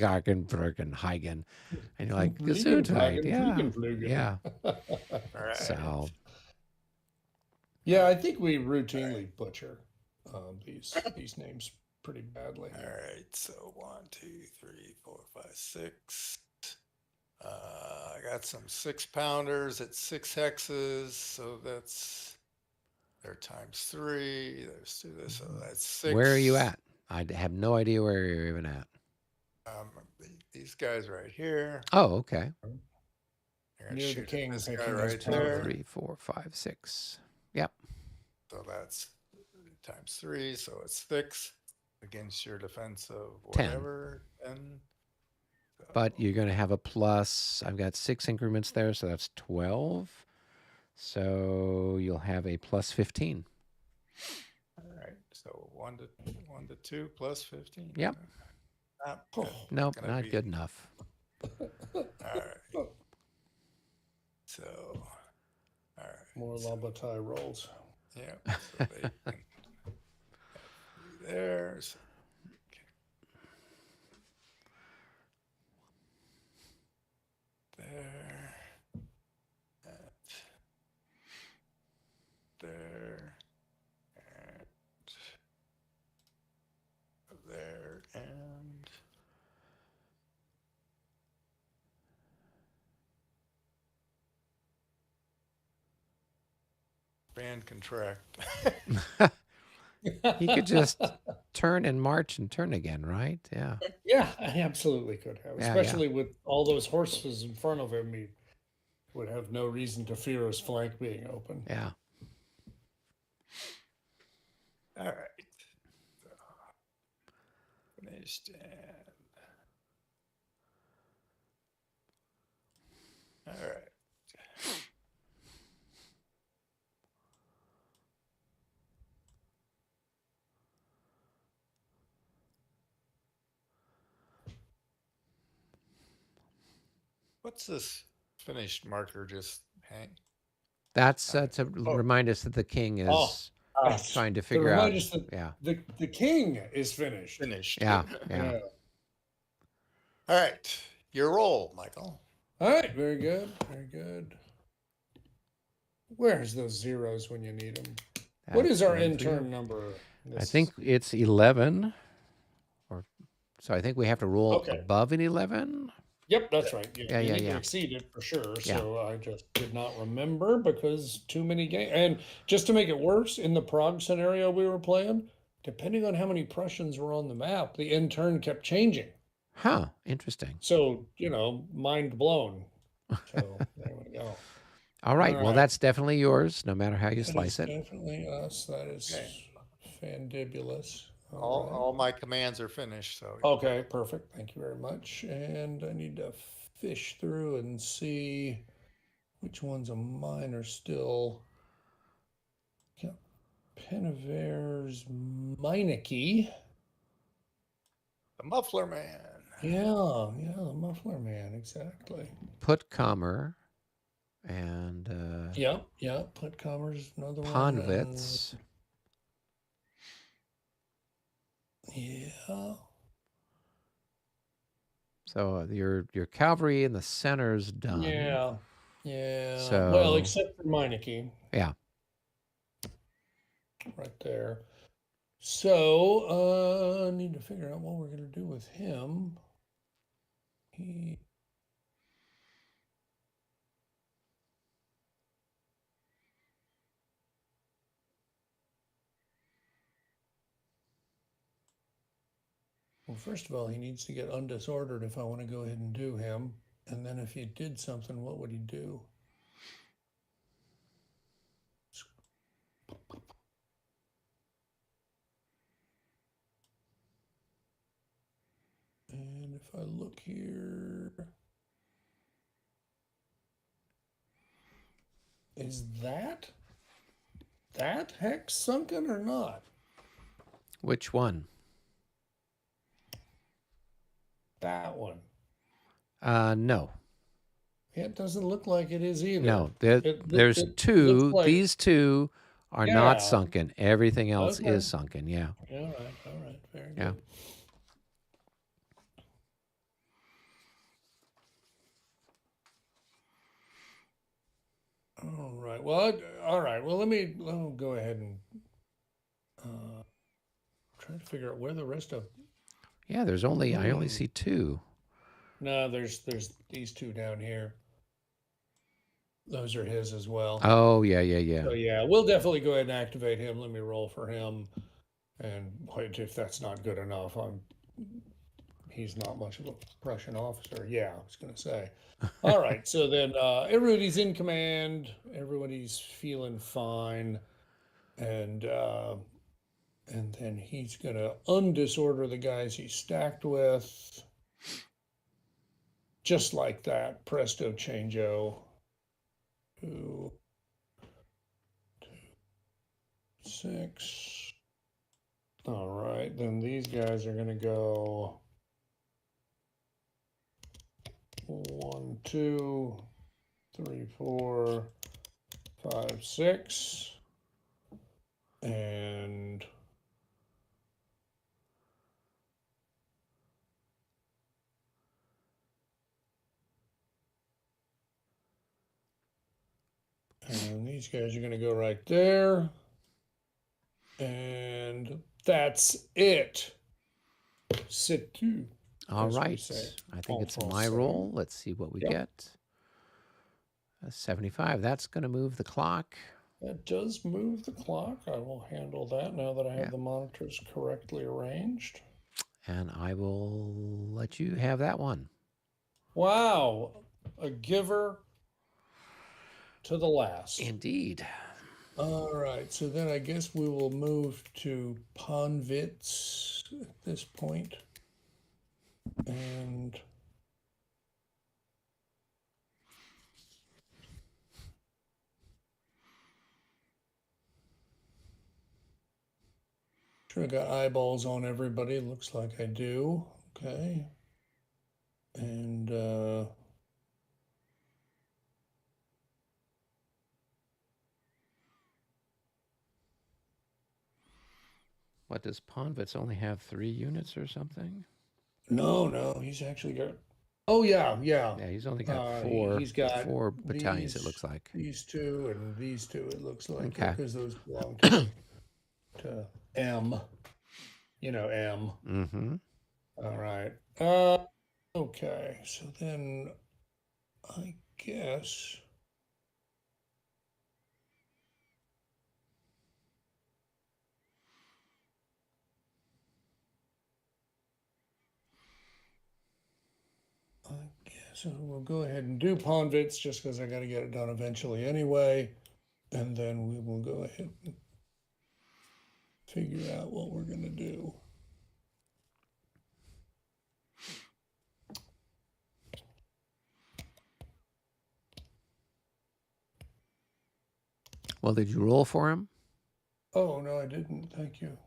Hagen. And you're like, Gesundheit, yeah. All right. So, Yeah, I think we routinely butcher these names pretty badly. All right. So 1, 2, 3, 4, 5, 6. I got some 6-pounders at 6 hexes, so they're times 3. There's 2. So that's 6. where are you at? I have no idea where you're even at. these guys right here. Oh, okay. You're gonna Near the shoot at king, this guy thinking as right there. power. 3, 4, 5, 6. Yep. So that's times 3, so it's 6 against your defense of 10. whatever. And But you're going to have a plus. I've got 6 increments there, so that's 12. So you'll have a plus 15. all right, so 1 to 2 plus 15. Yep. Not Oh, good. Nope, Gonna not be- good enough. All right. So, all right. more so, Labatai rolls. yeah. So they can have 3 there. So, there. And there. And there. And band contract. He could just turn and march and turn again, right? Yeah. Yeah, I absolutely could have, Yeah, especially with all those horses in front of him. He would have no reason to fear his flank being open. Yeah. All right. So, finished. And all right. What's this finished marker just hang? That's to remind us that the king is That's trying to to figure out. remind us that Yeah. the king is finished. Finished. Yeah. Yeah. All right. Your roll, Michael. All right, very good, very good. Where's those zeros when you need them? What That's is our one for you. intern number? I think it's 11. Or so I think we have to roll Okay. above an 11. Yep, that's right. Yeah, you yeah, need yeah. to exceed it for sure. Yeah. So I just did not remember because too many games. And just to make it worse, in the Prague scenario we were playing, depending on how many Prussians were on the map, the intern kept changing. Huh. Interesting. So, mind blown. So there we go. All right. All Well, right. that's definitely yours, no matter how you That slice is it. definitely us. That is Okay. fandibulous. All my commands are finished. So Okay, perfect. Thank you very much. And I need to fish through and see which ones of mine are still. Pennever's Meineke. the muffler man. Yeah, the muffler man, exactly. Puttkamer and Yeah, Puttkamer's another one. Ponwitz. Yeah. So your cavalry in the center's done. Yeah. Well, So- except for Meineke. Yeah. Right there. So, I need to figure out what we're going to do with him. Well, first of all, he needs to get undisordered if I want to go ahead and do him. And then if he did something, what would he do? And if I look here, is that hex sunken or not? Which one? That one. No. It doesn't look like it is either. No. It There's looks two. like- These two are Yeah. not sunken. Everything else Okay. is sunken. Yeah. All right, very Yeah. good. All right. Well, let me go ahead and try to figure out where the rest of. Yeah. There's only I only see 2. No, there's these two down here. Those are his as well. Oh yeah. So yeah, we'll definitely go ahead and activate him. Let me roll for him, and wait, if that's not good enough, he's not much of a Prussian officer. Yeah, I was gonna say. All right, so then everybody's in command, everybody's feeling fine, and then he's gonna undisorder the guys he's stacked with. Just like that, presto changeo. 2, 6. All right, then these guys are gonna go 1, 2, 3, 4, 5, 6, and these guys are gonna go right there. And that's it. C'est tout. All as we right. say I think en it's my français. roll. Let's see what we Yep. get. 75. That's going to move the clock. That does move the clock. I will handle that now that I have Yeah. the monitors correctly arranged. And I will let you have that one. Wow. A giver to the last. Indeed. All right. So then I guess we will move to Ponvitz at this point. And sure I got eyeballs on everybody. Looks like I do. Okay. And What, does Ponvitz only have 3 units or something? no, he's actually got. Oh yeah. Yeah, he's only got He's got 4 battalions, it looks like. These two and these two. It looks like Okay. because those belong to M. You know M. Mm-hmm. All right. Okay. So then, I guess. So we'll go ahead and do Ponvitz just because I got to get it done eventually anyway. And then we will go ahead and figure out what we're going to do. Well, did you roll for him? Oh, no, I didn't. Thank you.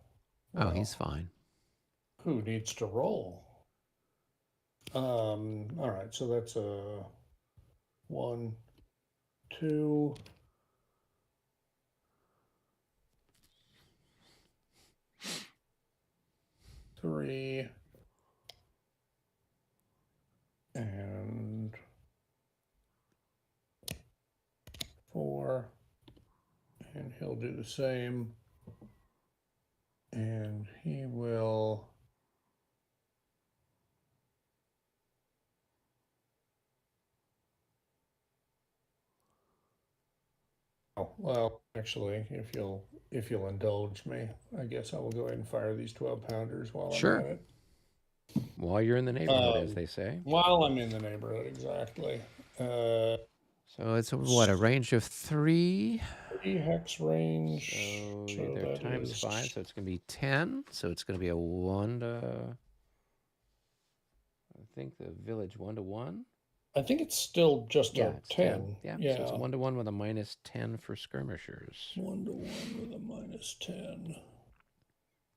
Oh, he's fine. Who needs to roll? All right, so that's a 1, 2, 3, and 4, and he'll do the same, and he will. Oh, well, actually, if you'll indulge me, I guess I will go ahead and fire these 12-pounders while Sure. I'm at it. While you're in the neighborhood, as they say. While I'm in the neighborhood, exactly. So it's a range of 3. 3 hex range. So they're times 5, so it's going to be 10. So it's going to be a 1 to. I think the village 1 to 1. I think it's still just a it's 10. Yeah. So it's 1 to 1 with a minus 10 for skirmishers. 1 to 1 with a minus 10.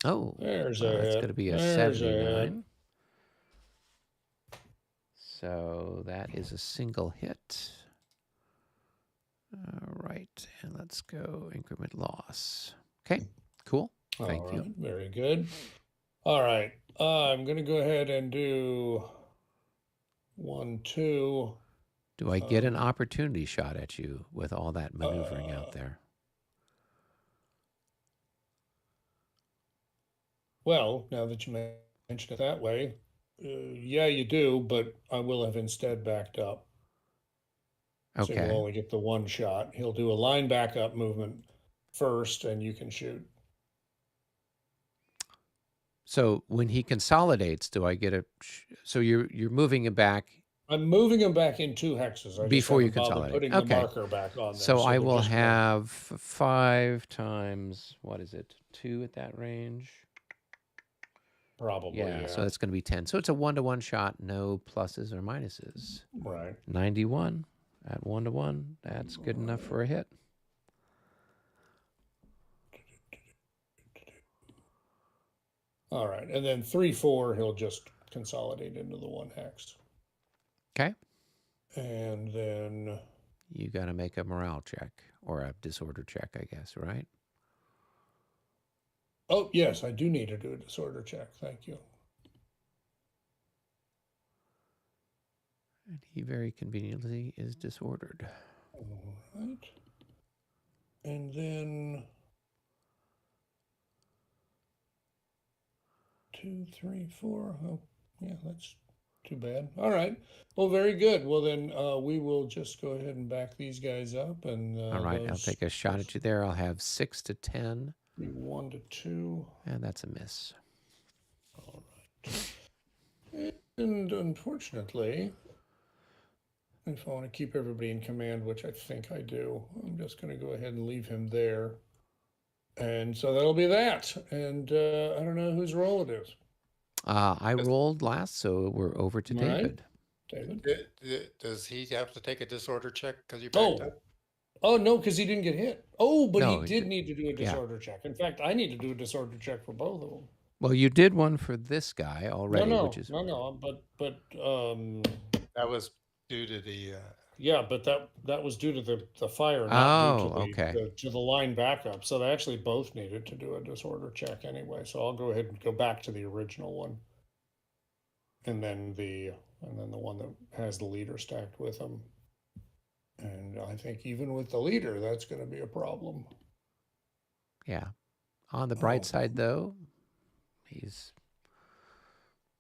Oh, there's a that's hit. going to be a There's 79. So that is a single hit. All right, and let's go increment loss. Okay, cool. Thank you. Very good. All right, I'm going to go ahead and do 1, 2. Do I get an opportunity shot at you with all that maneuvering out there? Well, now that you mention it that way, yeah, you do, but I will have instead backed up. Okay. So you'll only get the 1 shot. He'll do a line backup movement first, and you can shoot. So when he consolidates, do I get a? So you're moving him back I'm moving them back in 2 hexes. I just before you haven't bothered consolidate. putting the Okay. marker back on there. So I they're will just one. have 5 times, what is it? 2 at that range. Probably, Yeah. yeah. So that's going to be 10. So it's a 1-to-1 shot, no pluses or minuses. Right. 91 at 1-to-1. That's good enough for a hit. All right. And then 3-4, he'll just consolidate into the 1 hex. Okay. And then You got to make a morale check or a disorder check, I guess, right? oh yes, I do need to do a disorder check. Thank you. And he very conveniently is disordered. All right. And then 2, 3, 4. Oh, yeah, that's too bad. All right. Well, very good. Well, then we will just go ahead and back these guys up. And All right, I'll take a shot at you there. I'll have 6 to 10. 1 to 2. And that's a miss. All right. And unfortunately, if I want to keep everybody in command, which I think I do, I'm just going to go ahead and leave him there. And so that'll be that. And I don't know whose role it is. I rolled last, so we're over to All right. David. David? Does he have to take a disorder check because you backed up? Oh, no, because he didn't get hit. Oh, but No, he did need to do a disorder check. In fact, I need to do a disorder check for both of them. Well, you did one for this guy already, which is No, but That was due to the. yeah, but that was due to the fire, not due to okay. to the line backup. So they actually both needed to do a disorder check anyway. So I'll go ahead and go back to the original one, and then the one that has the leader stacked with them. And I think even with the leader, that's going to be a problem. Yeah. On the bright side, though, he's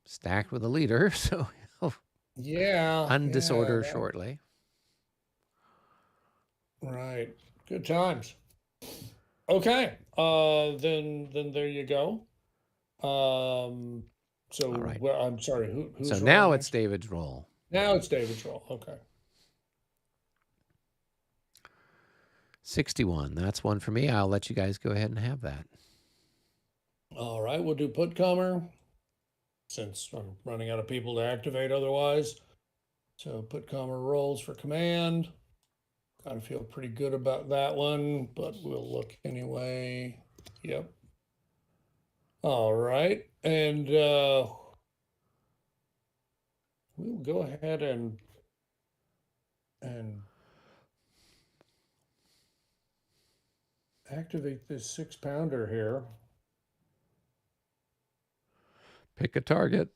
stacked with a leader, so he'll undisorder shortly. Right. Good times. Okay. Then there you go. So All right. well, I'm sorry. Who's so now it's David's roll. Now it's David's roll. Okay. 61. That's one for me. I'll let you guys go ahead and have that. All right. We'll do Putcomer since I'm running out of people to activate otherwise. So Putcomer rolls for command. Gotta feel pretty good about that one, but we'll look anyway. Yep. All right. And we'll go ahead and activate this 6-pounder here. Pick a target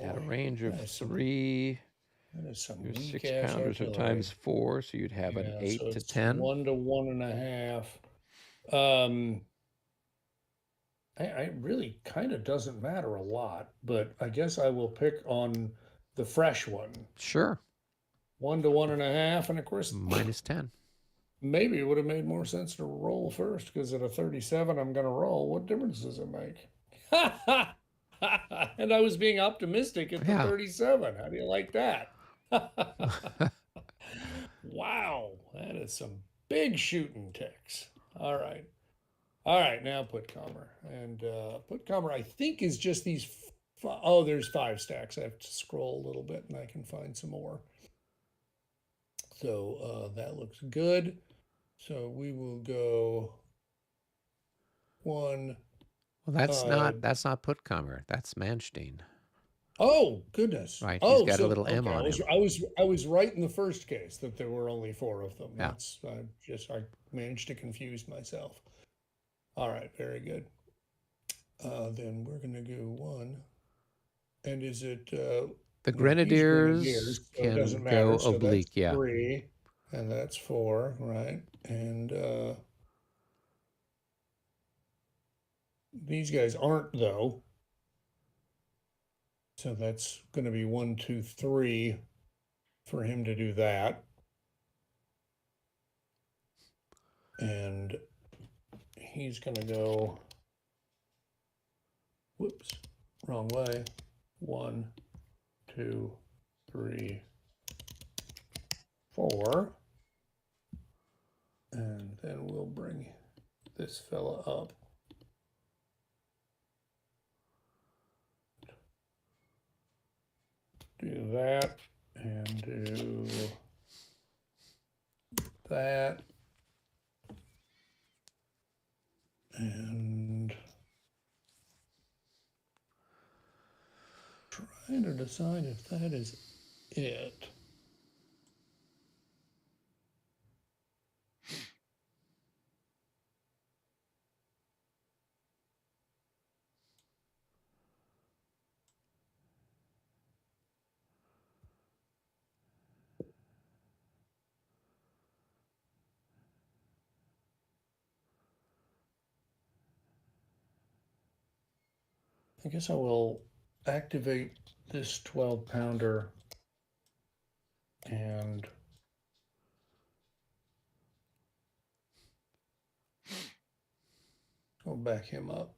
at a range of 3. That is some Your weak 6 ass pounders are artillery. times 4, so you'd have an 8 so to it's 10. 1 to 1.5. I really kind of doesn't matter a lot, but I guess I will pick on the fresh one. Sure. 1 to 1.5, and of course minus 10. Maybe it would have made more sense to roll first, because at a 37 I'm going to roll. What difference does it make? And I was being optimistic at the 37. How do you like that? Wow, that is some big shooting ticks. All right, now Putcomer. And Putcomer, I think, is just these. Oh, there's 5 stacks. I have to scroll a little bit and I can find some more. So that looks good. So we will go 1. Well, that's not Putcomer. That's Manstein. Oh goodness! Right, he's got a little M okay, on him. I was right in the first case that there were only 4 of them. Yeah. That's I managed to confuse myself. All right, very good. Then we're gonna go 1, and is it the Grenadiers so it doesn't can matter. go So oblique? that's 3, and that's 4, right? And these guys aren't, though. So that's going to be 1, 2, 3 for him to do that. And he's going to go Whoops, wrong way. 1, 2, 3, 4. And then we'll bring this fella up. Do that and do that. And trying to decide if that is it. I guess I will activate this 12-pounder and I'll back him up.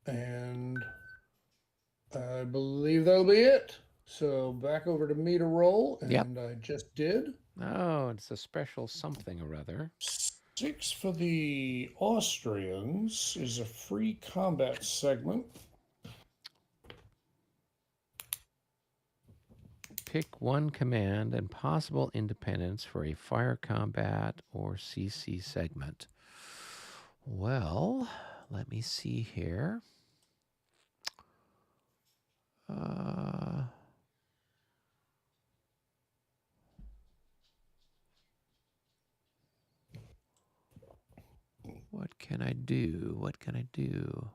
And I believe that'll be it. So back over to me to roll, and Yep. I just did. Oh, it's a special something or other. 6 for the Austrians is a free combat segment. Pick one command and possible independence for a fire combat or CC segment. Well, let me see here. What can I do? What can I do?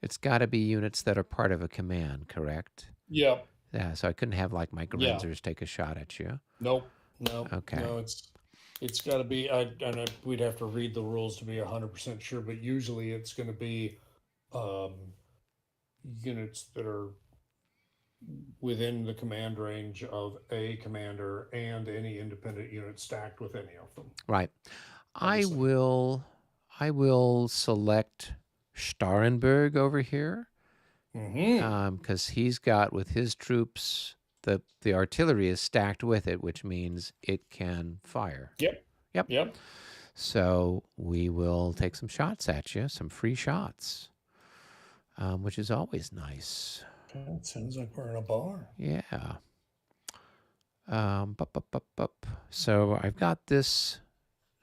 It's got to be units that are part of a command, correct? Yep. Yeah, so I couldn't have like my Yeah. Grenzers take a shot at you. Nope. No. Okay. No, it's got to be. We'd have to read the rules to be 100% sure, but usually it's going to be units that are within the command range of a commander and any independent unit stacked with any of them. Right. Obviously. I will select Starrenberg over here because he's got with his troops the artillery is stacked with it, which means it can fire. Yep. So we will take some shots at you, some free shots, which is always nice. It sounds like we're in a bar. Yeah. So I've got this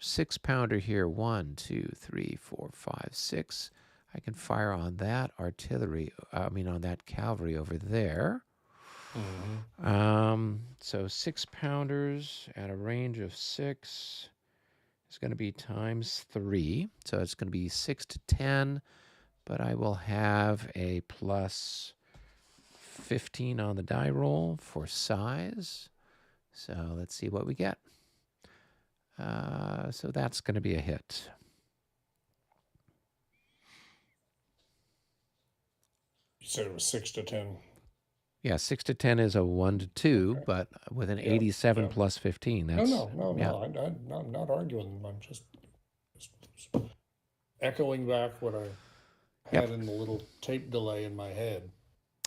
6-pounder here. 1, 2, 3, 4, 5, 6. I can fire on that artillery. On that cavalry over there. So 6-pounders at a range of 6 is going to be times 3. So it's going to be 6 to 10. But I will have a plus 15 on the die roll for size. So let's see what we get. So that's going to be a hit. You said it was 6 to 10. Yeah, 6 to 10 is a 1 to 2, Okay. but with an 87 yeah. plus 15, that's No. yeah. I'm not arguing. I'm just echoing back what I had in the little tape delay in my head.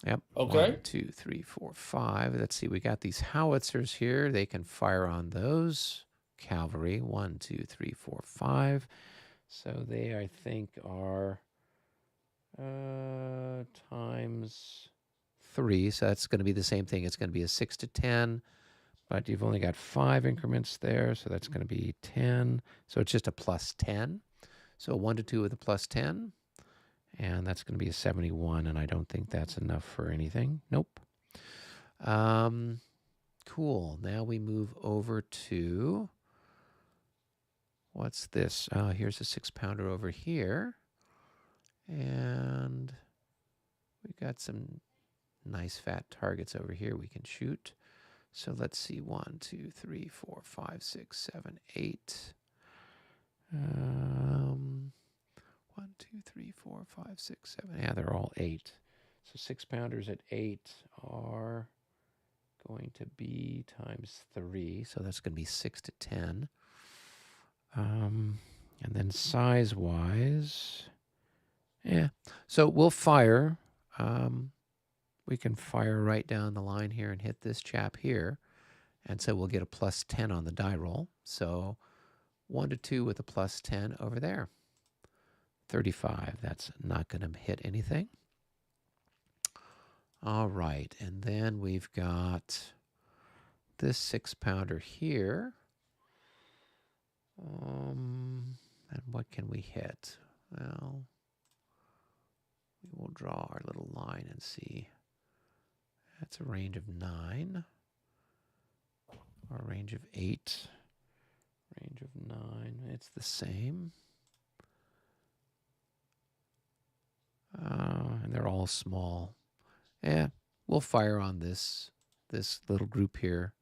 Yep. Okay. 1, 2, 3, 4, 5. Let's see. We got these howitzers here. They can fire on those. Cavalry. 1, 2, 3, 4, 5. So they, I think, are times 3. So that's going to be the same thing. It's going to be a 6 to 10. But you've only got 5 increments there. So that's going to be 10. So it's just a plus 10. So 1 to 2 with a plus 10. And that's going to be a 71, and I don't think that's enough for anything. Nope. Cool. Now we move over to, what's this? Here's a 6-pounder over here. And we've got some nice fat targets over here we can shoot. So let's see, 1, 2, 3, 4, 5, 6, 7, 8. 1, 2, 3, 4, 5, 6, 7. Yeah, they're all 8. So 6-pounders at 8 are going to be times 3. So that's going to be 6 to 10. And then size-wise, Yeah. So we'll fire. We can fire right down the line here and hit this chap here. And so we'll get a plus 10 on the die roll. So 1 to 2 with a plus 10 over there. 35. That's not going to hit anything. All right. And then we've got this 6-pounder here. And what can we hit? Well, we will draw our little line and see. That's a range of 9. Or a range of 8. Range of 9. It's the same. And they're all small. Yeah, we'll fire on this little group here.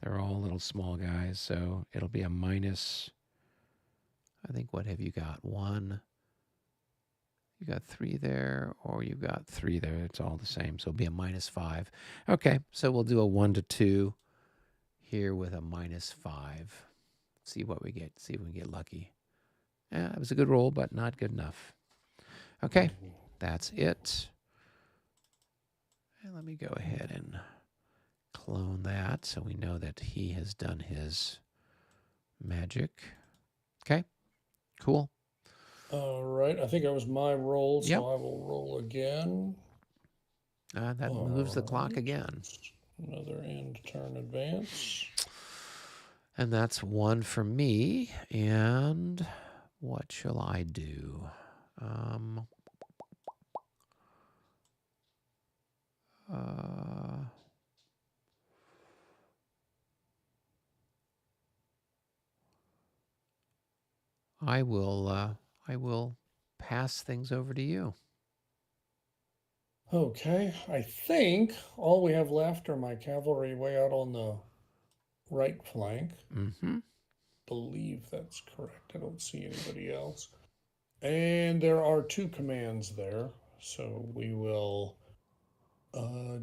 They're all little small guys, so it'll be a minus. I think, what have you got? 1. You got 3 there, or you got 3 there. It's all the same, so it'll be a minus 5. Okay, so we'll do a 1 to 2 here with a minus 5. See what we get. See if we can get lucky. Yeah, it was a good roll, but not good enough. Okay, that's it. And let me go ahead and clone that so we know that he has done his magic. Okay, cool. All right, I think that was my roll, so Yep. I will roll again. That moves the clock again. Another end turn advance. And that's 1 for me. And what shall I do? I will pass things over to you. Okay, I think all we have left are my cavalry way out on the right flank. Mm-hmm. Believe that's correct. I don't see anybody else. And there are 2 commands there. So we will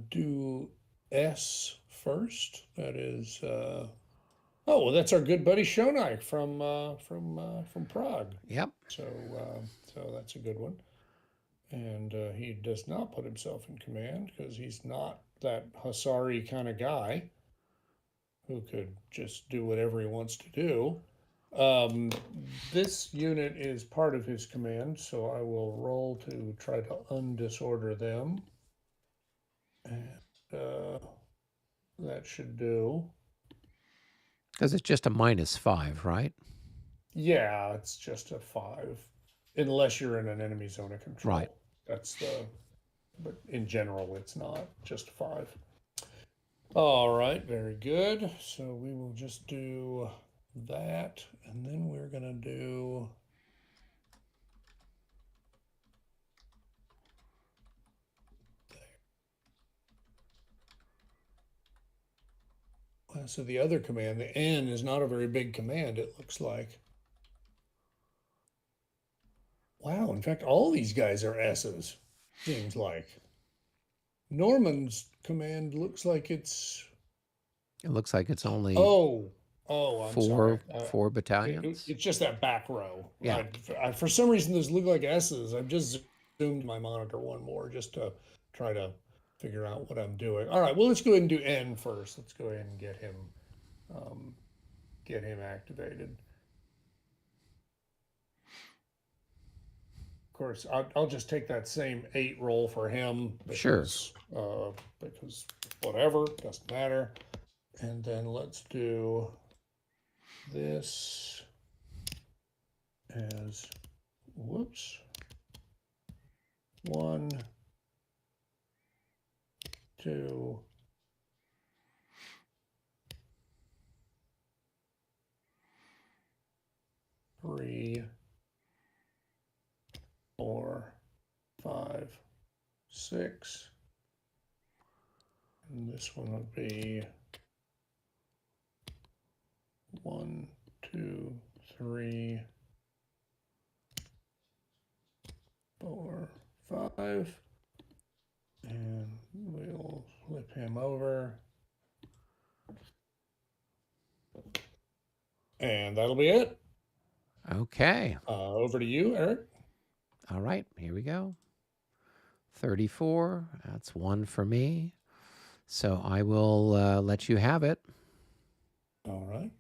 do S first. That is oh, well, that's our good buddy Shonai from Prague. Yep. So that's a good one. And he does not put himself in command because he's not that Hussari kind of guy who could just do whatever he wants to do. This unit is part of his command, so I will roll to try to undisorder them. And that should do. Because it's just a minus 5, right? Yeah, it's just a 5. Unless you're in an enemy zone of control. Right. But in general, it's not just 5. All right, very good. So we will just do that, and then we're going to do so the other command, the N, is not a very big command, it looks like. Wow, in fact, all these guys are S's, seems like. Norman's command looks like it's... It looks like it's only I'm sorry. four battalions. It's just that back row. Yeah. For some reason, those look like S's. I've just zoomed my monitor one more just to try to figure out what I'm doing. All right, well, let's go ahead and do N first. Let's go ahead and get him activated. Of course, I'll just take that same 8 roll for him because, because whatever, doesn't matter. And then let's do this as, 1, 2, 3, 4, 5, 6. And this one would be 1, 2, 3, 4, 5. And we'll flip him over. And that'll be it. Okay. Over to you, Eric. All right, here we go. 34. That's 1 for me. So I will let you have it. All right.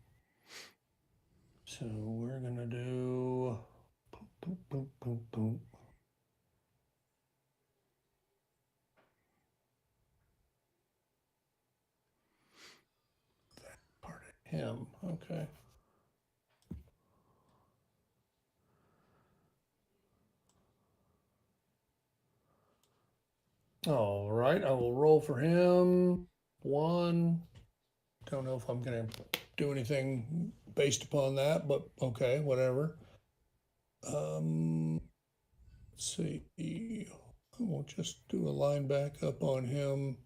So we're gonna do. Boom, boom, boom, boom. That part of him. Okay. All right. I will roll for him. 1. Don't know if I'm gonna do anything based upon that, but okay, whatever. Let's see. We'll just do a line back up on him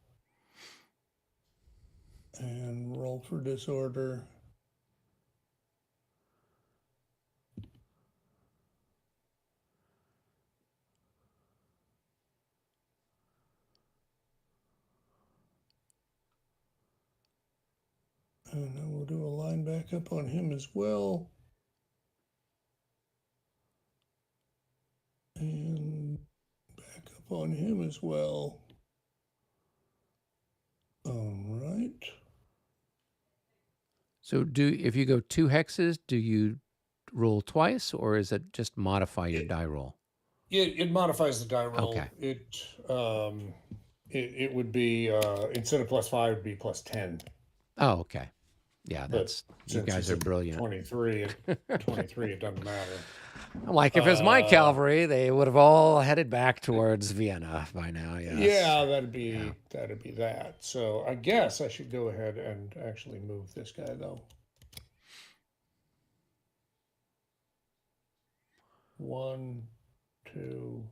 and roll for disorder. And then we'll do a line back up on him as well. And back up on him as well. All right. So if you go 2 hexes, do you roll twice, or is it just modify your die roll? It modifies the die roll. Okay. It would be instead of +5, it'd be +10. Oh, okay. Yeah, But that's you since guys he's are at brilliant. 23, 23, it doesn't matter. I'm like, if it's my cavalry, they would have all headed back towards Vienna by now. Yes. Yeah, that'd be that. So I guess I should go ahead and actually move this guy though. 1, 2,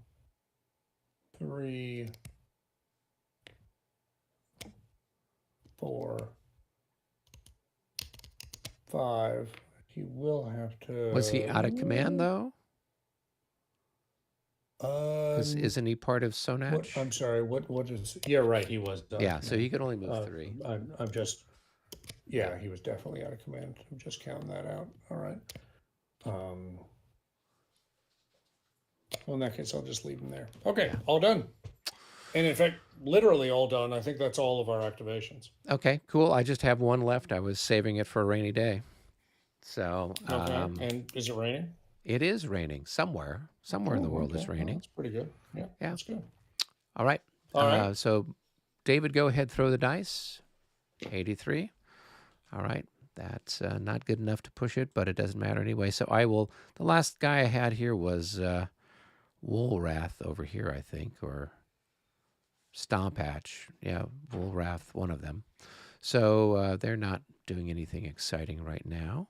3, 4, 5. He will have to. Was he out of command though? Because Um, isn't he part of Sonach? I'm sorry. What is? Yeah, right. He was. Yeah, so he could only move 3. I'm just. Yeah, he was definitely out of command. I'm just counting that out. All right. Well, in that case, I'll just leave him there. Okay, all done. And in fact, literally all done. I think that's all of our activations. Okay, cool. I just have 1 left. I was saving it for a rainy day. So Okay. And is it raining? it is raining somewhere. Somewhere in the world it's Well, raining. that's pretty good. Yeah, that's good. All right. All right. So David, go ahead, throw the dice. 83. All right. That's not good enough to push it, but it doesn't matter anyway. So the last guy I had here was Woolrath over here, I think, or Stompatch. Yeah, Woolrath, one of them. So they're not doing anything exciting right now.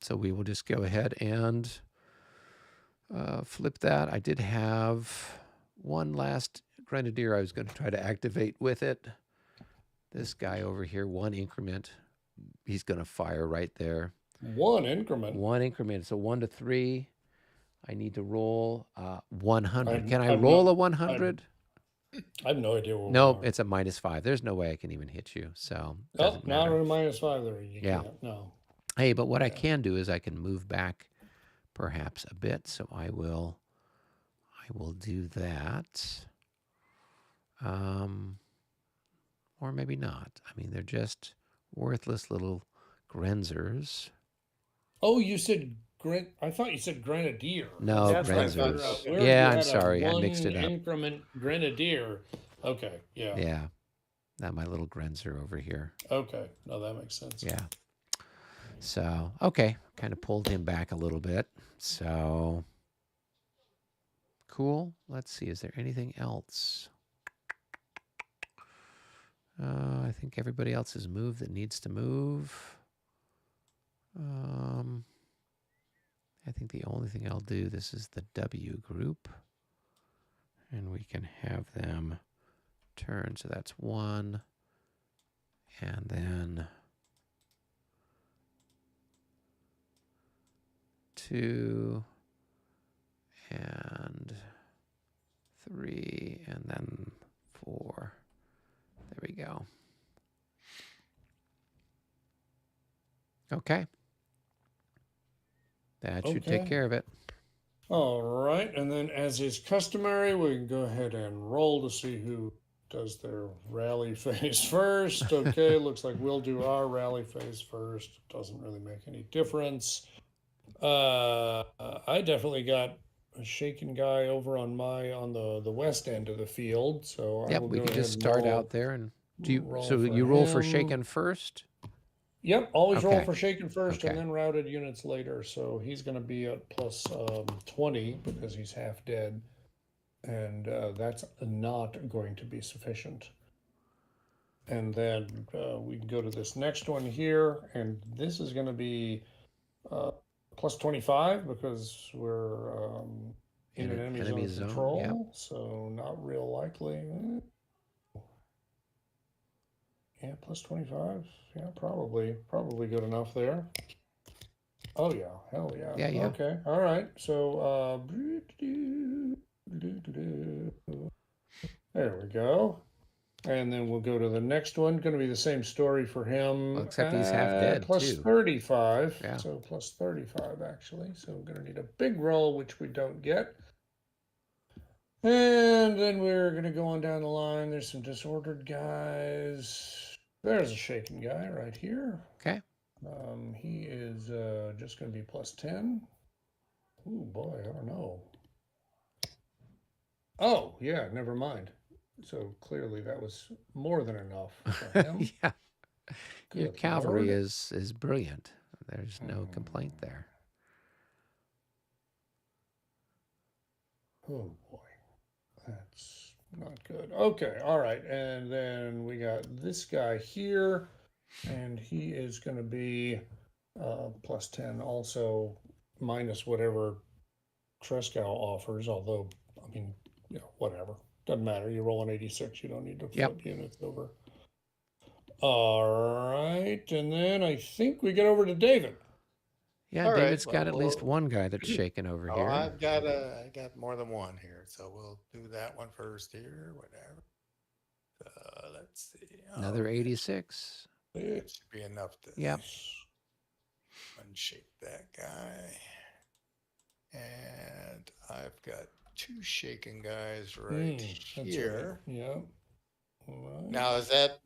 So we will just go ahead and flip that. I did have one last Grenadier I was going to try to activate with it. This guy over here, 1 increment. He's going to fire right there. 1 increment. 1 increment. So 1 to 3. I need to roll 100. Can I I'm roll not- a 100? I have no idea what Nope, we are. it's a -5. There's no way I can even hit you. So Oh, doesn't not matter. a -5 there. You Yeah. can't. No. Hey, but what I can do is I can move back perhaps a bit. So I will do that. Or maybe not. I mean, they're just worthless little Grenzers. Oh, you said I thought you said Grenadier. No, That's what I Grenzers. figured out. Where Yeah, you I'm had a sorry. I 1 mixed it up. increment Grenadier. Okay. Yeah. Yeah. Not my little Grenzer over here. Okay. No, that makes sense. Yeah. So, okay. Kind of pulled him back a little bit. So, cool. Let's see. Is there anything else? I think everybody else has moved that needs to move. I think the only thing I'll do, this is the W group. And we can have them turn. So that's 1. And then 2. And 3. And then 4. There we go. Okay. That should take Okay. care of it. All right, and then as is customary, we can go ahead and roll to see who does their rally phase first. Okay, looks like we'll do our rally phase first. Doesn't really make any difference. I definitely got a shaken guy over on the west end of the field, so I Yep, will we go can ahead just and start roll. out there and Roll so for you roll for him. shaken first? Yep, always roll Okay. for shaken first and Okay. then routed units later. So he's going to be at plus 20 because he's half dead. And that's not going to be sufficient. And then we can go to this next one here. And this is going to be plus 25 because we're in an enemy zone of zone, control. So not real likely. Yeah, plus 25. Yeah, probably good enough there. Oh yeah, hell yeah. Yeah. Okay, all right. So there we go. And then we'll go to the next one. Going to be the same story for him. Well, except he's half dead plus too. 35. Yeah. So plus 35 actually. So we're going to need a big roll, which we don't get. And then we're going to go on down the line. There's some disordered guys. There's a shaken guy right here. Okay. He is just going to be plus 10. Oh boy, I don't know. Oh yeah, never mind. So clearly that was more than enough for him. Yeah. Your Good cavalry Lord. is brilliant. There's no complaint there. Oh boy, that's not good. Okay, all right, and then we got this guy here, and he is going to be plus 10, also minus whatever Trescow offers. Although, I mean, whatever, doesn't matter. You roll an 86, you don't need to flip units over. All right, and then I think we get over to David. Yeah, All right, David's got at least one guy that's shaken over Oh, here. I got more than one here, so we'll do that one first here, whatever. Let's see. Another 86. It should be enough to Yep. unshake that guy. And I've got two shaken guys right here. Right. Yeah. Right. Now, is that,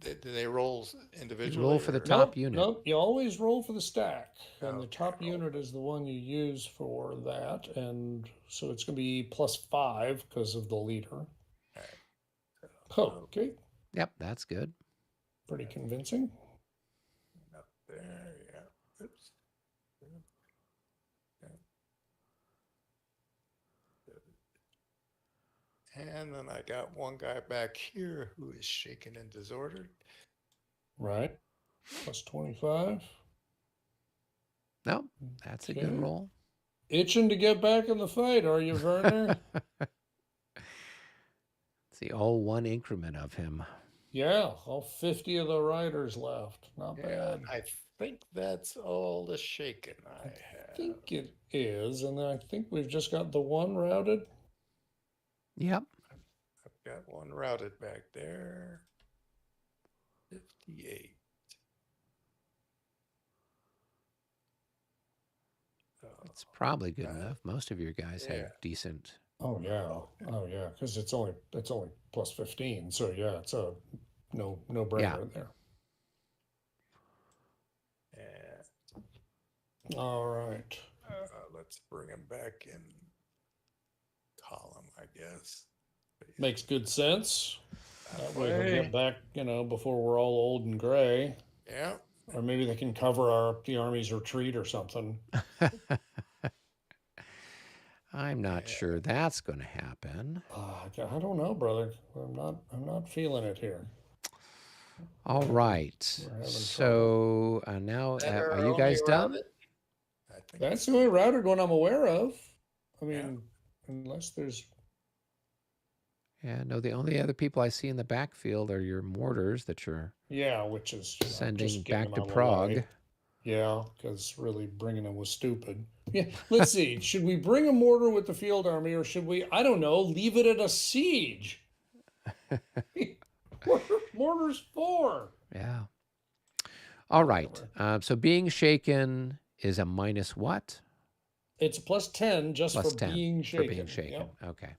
do they roll individually? You roll for the top Nope, unit. Nope, you always roll for the stack. And the Okay, top unit is the one you use for that. And so it's going to be plus 5 because of the leader. All right. Oh, okay. Yep, that's good. Pretty convincing. Up there, yeah. Oops. And then I got one guy back here who is shaken and disordered. Right. Plus 25. No, that's a good Okay. roll. Itching to get back in the fight, are you, Werner? See, all one increment of him. Yeah, all 50 of the riders left. Not bad. I think that's all the shaken I have. I think it is. And then I think we've just got the one routed. Yep. I've got one routed back there. 58. It's probably good enough. Most of your guys have decent. Oh yeah, because it's only plus 15. So yeah, it's a no brainer there. And all right. Let's bring him back in column, I guess. Makes good sense. That way they'll get back, before we're all old and gray. Yeah. Or maybe they can cover the army's retreat or something. I'm not sure that's going to happen. I don't know, brother. I'm not feeling it here. All right. So now, are you guys done? That's the only routed one I'm aware of. I mean, unless there's. Yeah, no, the only other people I see in the backfield are your mortars that you're which is sending back to Prague. Yeah, because really bringing them was stupid. Yeah, let's see. Should we bring a mortar with the field army, or should we, I don't know, leave it at a siege? Mortar's 4. Yeah. All right. So being shaken is a minus what? It's +10 just Plus for 10 being for being shaken. shaken. Yep. Okay.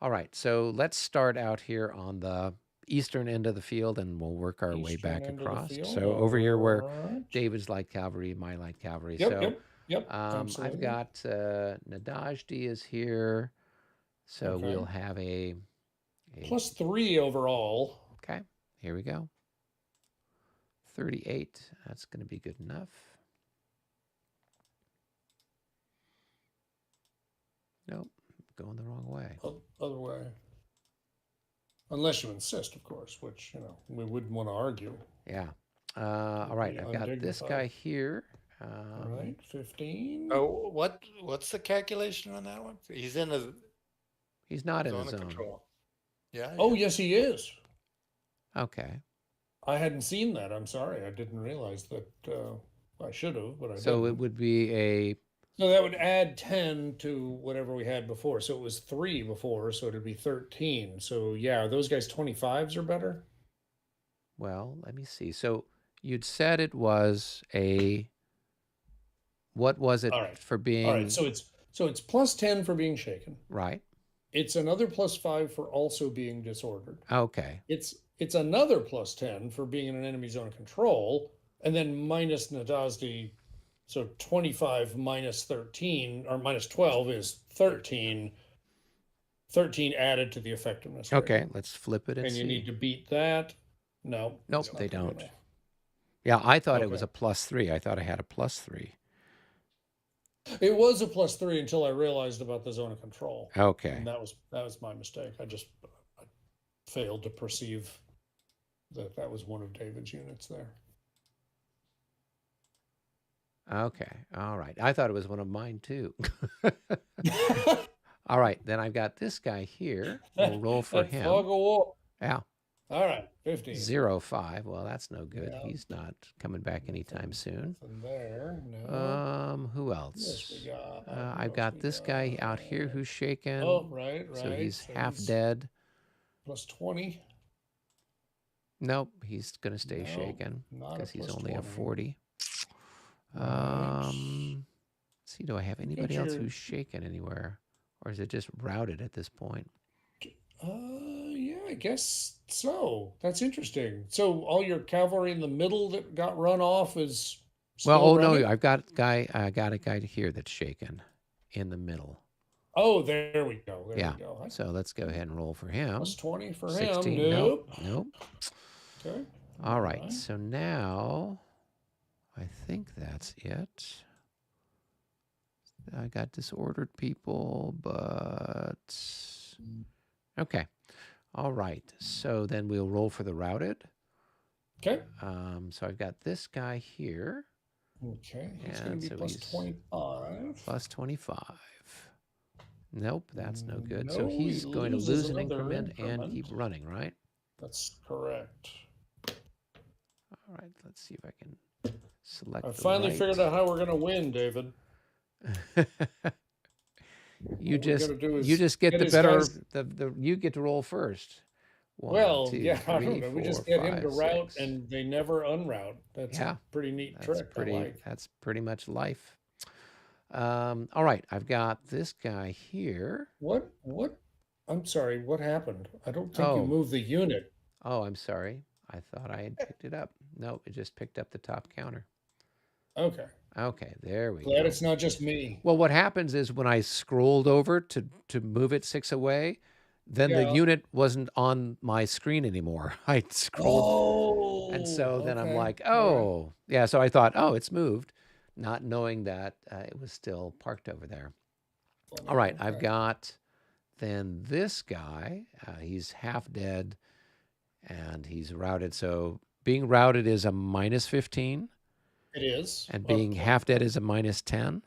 All right. So let's start out here on the eastern end of the field, and we'll work our way Eastern back end of the across. field. So over here where Alright. David's light cavalry, my light cavalry. Yep, So yep, I've absolutely. got Nadajdi is here. So Okay. we'll have a +3 overall. okay. Here we go. 38. That's going to be good enough. Nope, going the wrong way. Other way. Unless you insist, of course, which, we wouldn't want to argue. Yeah. All right, I've got this guy here. All right, 15. Oh, what's the calculation on that one? He's in a He's not in zone the of zone. control. Yeah. Oh, yes, he is. Okay. I hadn't seen that. I'm sorry. I didn't realize that. I should have, but I So didn't. it would be a So that would add 10 to whatever we had before. So it was 3 before, so it'd be 13. So yeah, are those guys 25s or better? well, let me see. So you'd said it was a what was it All right. for being All right. So it's +10 for being shaken. right? It's another +5 for also being disordered. Okay. It's another +10 for being in an enemy zone of control, and then minus Nadazdi. So 25 minus 13 or minus 12 is 13. 13 added to the effectiveness rate. Okay, let's flip it and And see. you need to beat that. No. Nope, it's not they gonna be don't. enough. Yeah, I thought it was Okay. a +3. I thought I had a +3. It was a +3 until I realized about the zone of control. Okay. And that was my mistake. I failed to perceive that was one of David's units there. Okay. All right. I thought it was one of mine too. All right. Then I've got this guy here. We'll roll for That him. fog of war. Yeah. All right, 15. 0-5. Well, that's no good. Yeah. He's not coming back anytime soon. Nothing there. No. Who else? Yes, we got. I've got this guy out here who's shaken. Oh, right. So he's half dead. +20. Nope, he's gonna stay No, shaken not a because he's plus only a 20. 40. Right. Let's see, do I have anybody else your- who's shaken anywhere? Or is it just routed at this point? Yeah, I guess so. That's interesting. So all your cavalry in the middle that got run off is Well, still oh running? no, I got a guy here that's shaken in the middle. Oh, there we go. There Yeah. we go. So let's go ahead and roll for him. +20 for 16. him. Nope. Nope. Okay. All right. So now I think that's it. I got disordered people, but okay. All right. So then we'll roll for the routed. Okay. So I've got this guy here. Okay. It's And going to so be he's +25. plus 25. Nope, that's no good. So No, he's he going to loses lose an another increment and increment. keep running, right? That's correct. All right. Let's see if I can select. I the finally right. figured out how we're going to win, David. you What we just gotta do is you just get get the his better guys- the you get to roll first. One, Well, two, yeah, I three, don't know. We just 4, get him to 5, route 6. and they never unroute. That's Yeah, a pretty neat That's trick. pretty. I like. That's pretty much life. All right, I've got this guy here. What? I'm sorry, what happened? I don't think you Oh. moved the unit. Oh, I'm sorry. I thought I had picked it up. No, it just picked up the top counter. Okay. Okay, there we Glad go. it's not just me. Well, what happens is when I scrolled over to move it 6 away, then the Yeah. unit wasn't on my screen anymore. I scrolled, Oh. and so then I'm okay. like, All right. oh, yeah. So I thought, oh, it's moved, not knowing that it was still parked over there. All right, I've Okay. got then this guy. He's half dead, and he's routed. So being routed is a -15, It is. and being Okay. half dead is a -10.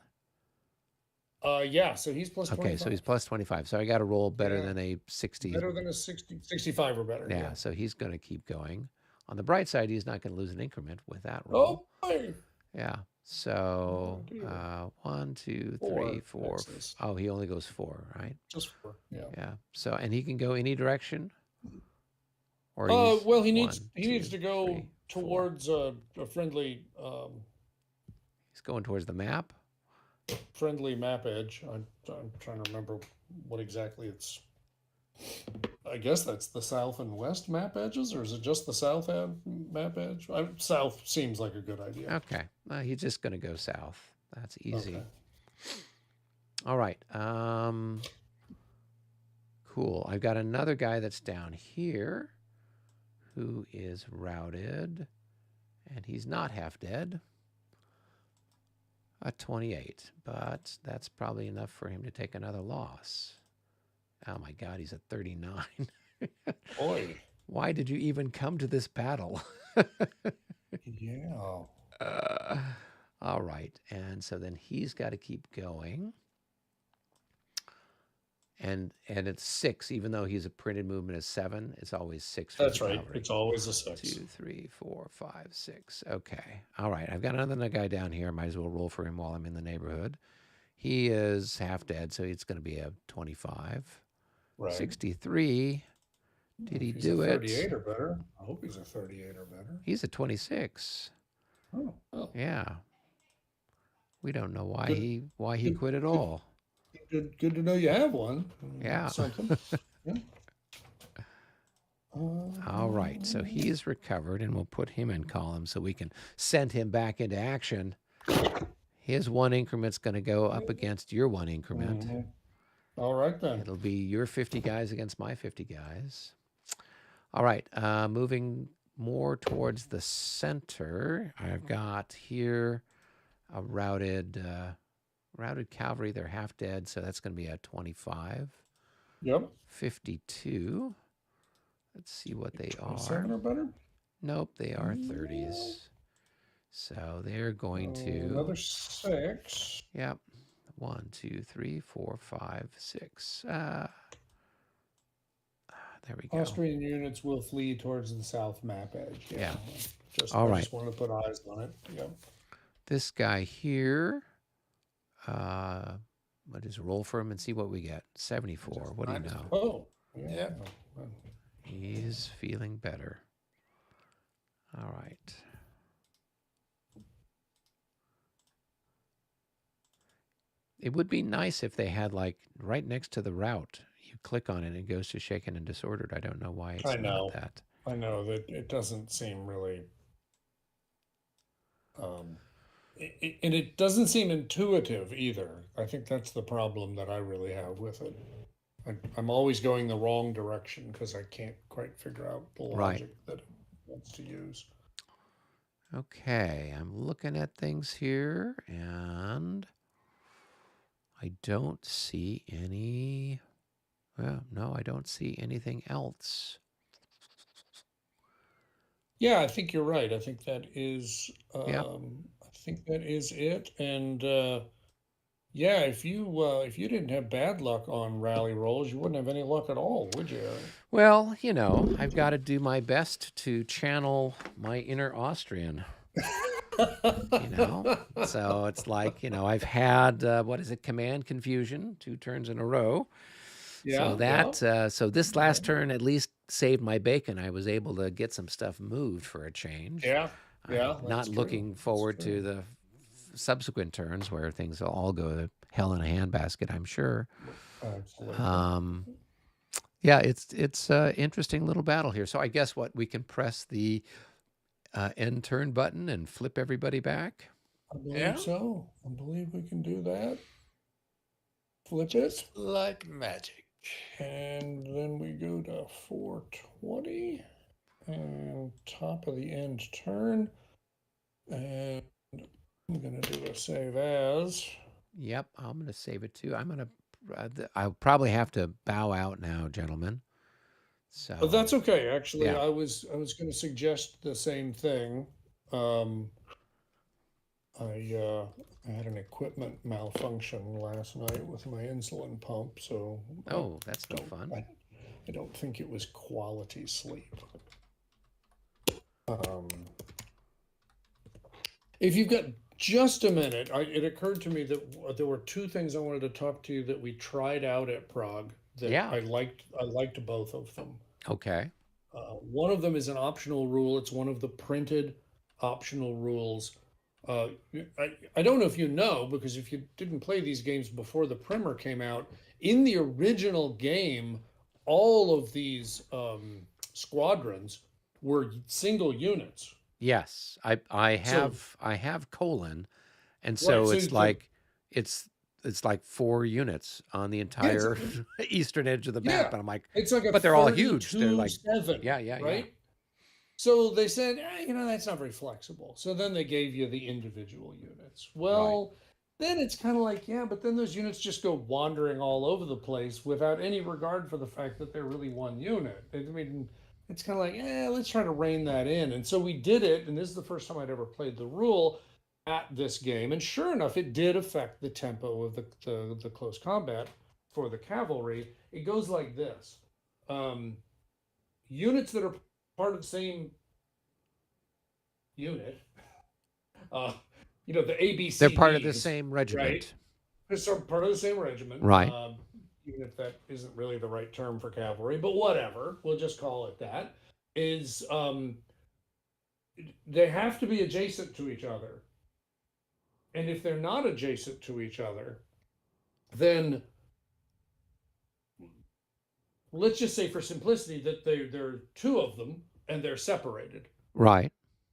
Yeah, so he's plus Okay, 25. so he's plus 25. So I got to roll better Yeah. than a 60. Better than a 65 or better. Yeah, so he's going to keep going. On the bright side, he's not going to lose an increment with that roll. Oh, boy. Yeah. So dear. 1, 2, 4 3, 4. X's. Oh, he only goes 4, right? Just 4. Yeah. Yeah. So and he can go any direction. Or Well, he needs 1, he needs 2, to go 3, 4. towards a friendly. He's going towards the map. friendly map edge. I'm trying to remember what exactly it's. I guess that's the south and west map edges, or is it just the map edge? South seems like a good idea. Okay. He's just going to go south. That's easy. Okay. All right. Cool. I've got another guy that's down here who is routed, and he's not half dead. A 28, but that's probably enough for him to take another loss. Oh my God, he's at 39. Boy. Why did you even come to this battle? Yeah. All right, and so then he's got to keep going. And it's 6, even though he's a printed movement of 7, it's always 6 for That's the right. cavalry. It's always a 6. 2, 3, 4, 5, 6. Okay. All right. I've got another guy down here. Might as well roll for him while I'm in the neighborhood. He is half dead, so it's going to be a 25. Right. 63. Did he If he's do a it? 38 or better. I hope he's a 38 or better. He's a 26. Oh. Yeah. We don't know why Good- he quit at all. Good to know you have one. Yeah. Something. Yeah. All right. So he's recovered, and we'll put him in column so we can send him back into action. His 1 increment's going to go up against your 1 increment. Mhm. All right then. It'll be your 50 guys against my 50 guys. All right. Moving more towards the center, I've got here a routed cavalry. They're half dead, so that's going to be a 25. Yep. 52. Let's see what they are. 7 or better. Nope, they are 30s. So they're going to Another 6. Yep. 1, 2, 3, 4, 5, 6. There we go. Austrian units will flee towards the south map edge. Yeah. All right. Just want to put eyes on it. Yep. This guy here, we'll just roll for him and see what we get. 74. What do you know? Oh. Yeah. He's feeling better. All right. It would be nice if they had, like, right next to the route, you click on it and it goes to shaken and disordered. I don't know why it's not that. I know that it doesn't seem really, and it doesn't seem intuitive either. I think that's the problem that I really have with it. I'm always going the wrong direction because I can't quite figure out the logic that it wants to use. Okay, I'm looking at things here, and I don't see any. Well, no, I don't see anything else. Yeah, I think you're right. I think that is. Yep. I think that is it. And yeah, if you didn't have bad luck on rally rolls, you wouldn't have any luck at all, would you? Well, you know, I've got to do my best to channel my inner Austrian. You know, so it's like, you know, I've had what is it, command confusion 2 turns in a row. Yeah. So that so this last turn at least saved my bacon. I was able to get some stuff moved for a change. Yeah. Yeah. I'm not looking forward to the subsequent turns where things will all go to hell in a handbasket, I'm sure. Absolutely. Yeah, it's a interesting little battle here. So I guess what we can press the end turn button and flip everybody back. I believe so. I believe we can do that. Flip it like magic. And then we go to 420 and top of the end turn. And I'm going to do a save as. Yep, I'm going to save it too. I'm going to, I'll probably have to bow out now, gentlemen. So But that's okay. Actually, I was going to suggest the same thing. I had an equipment malfunction last night with my insulin pump, so that's no fun. I don't think it was quality sleep. If you've got just a minute, it occurred to me that there were 2 things I wanted to talk to you that we tried out at Prague that I liked both of them. Okay. One of them is an optional rule. It's one of the printed optional rules. Uh, I don't know if you know, because if you didn't play these games before the primer came out, in the original game, all of these squadrons were single units. Yes, So, I have Kolin, and right, so so it's it's like 4 units on the yeah, it's, entire eastern edge of the yeah, map, and I'm like, it's like a but they're all huge. They're like, 32-7, yeah, yeah, yeah. right? So they said, that's not very flexible. So then they gave you the individual units. Right. Well, then it's kind of like, yeah, but then those units just go wandering all over the place without any regard for the fact that they're really one unit. I mean, it's kind of like, let's try to rein that in. And so we did it. And this is the first time I'd ever played the rule at this game. And sure enough, it did affect the tempo of the close combat for the cavalry. It goes like this. Um, Units that are part of the same unit, uh, the They're part of the ABCDs, same right? regiment. They're sort of part of the same regiment, Right. even if that isn't really the right term for cavalry, but whatever, we'll just call it that. Is They have to be adjacent to each other, and if they're not adjacent to each other, then let's just say, for simplicity, that there are two of them and they're separated. Right.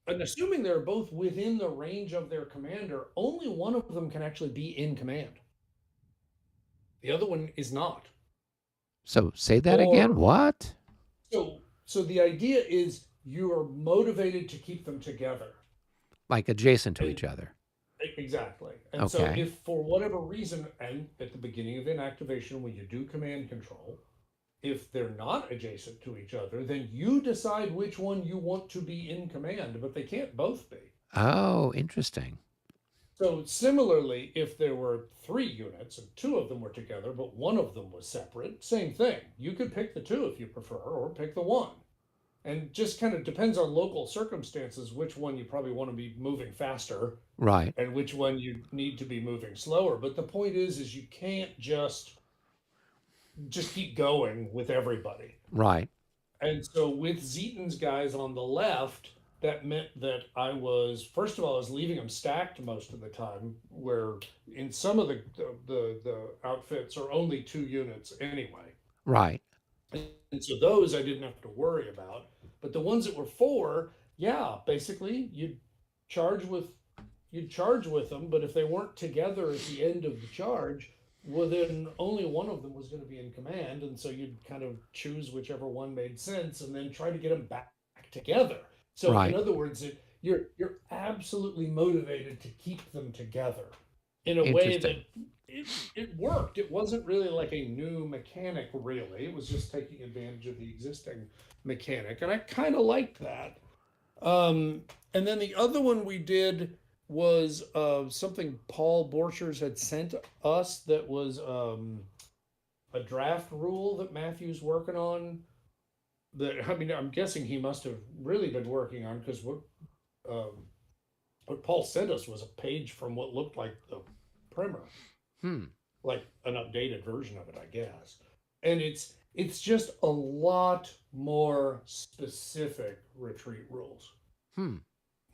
And assuming they're both within the range of their commander, only one of them can actually be in command. The other one is not. So say that again. Or What? so the idea is you are motivated to keep them together. Like adjacent to And each other. exactly. And so Okay. if for whatever reason, and at the beginning of inactivation when you do command control, if they're not adjacent to each other, then you decide which one you want to be in command, but they can't both be. Oh, interesting. So similarly, if there were 3 units and 2 of them were together, but one of them was separate, same thing. You could pick the 2 if you prefer, or pick the 1. And just kind of depends on local circumstances which one you probably want to be moving faster Right. and which one you need to be moving slower. But the point is you can't just keep going with everybody. Right. And so with Zeton's guys on the left, that meant that first of all, I was leaving them stacked most of the time, where in some of the outfits are only 2 units anyway. Right. And so those I didn't have to worry about. But the ones that were 4, yeah, basically you'd charge with them, but if they weren't together at the end of the charge, well, then only one of them was going to be in command, and so you'd kind of choose whichever one made sense, and then try to get them back together. So, in Right. other words, you're absolutely motivated to keep them together in a way that Interesting. it worked. It wasn't really like a new mechanic, really. It was just taking advantage of the existing mechanic, and I kind of liked that. And then the other one we did was something Paul Borchers had sent us that was a draft rule that Matthew's working on. That, I mean, I'm guessing he must have really been working on, because um, what Paul sent us was a page from what looked like the primer, Hmm. like an updated version of it, I guess. And it's just a lot more specific retreat rules. Hmm.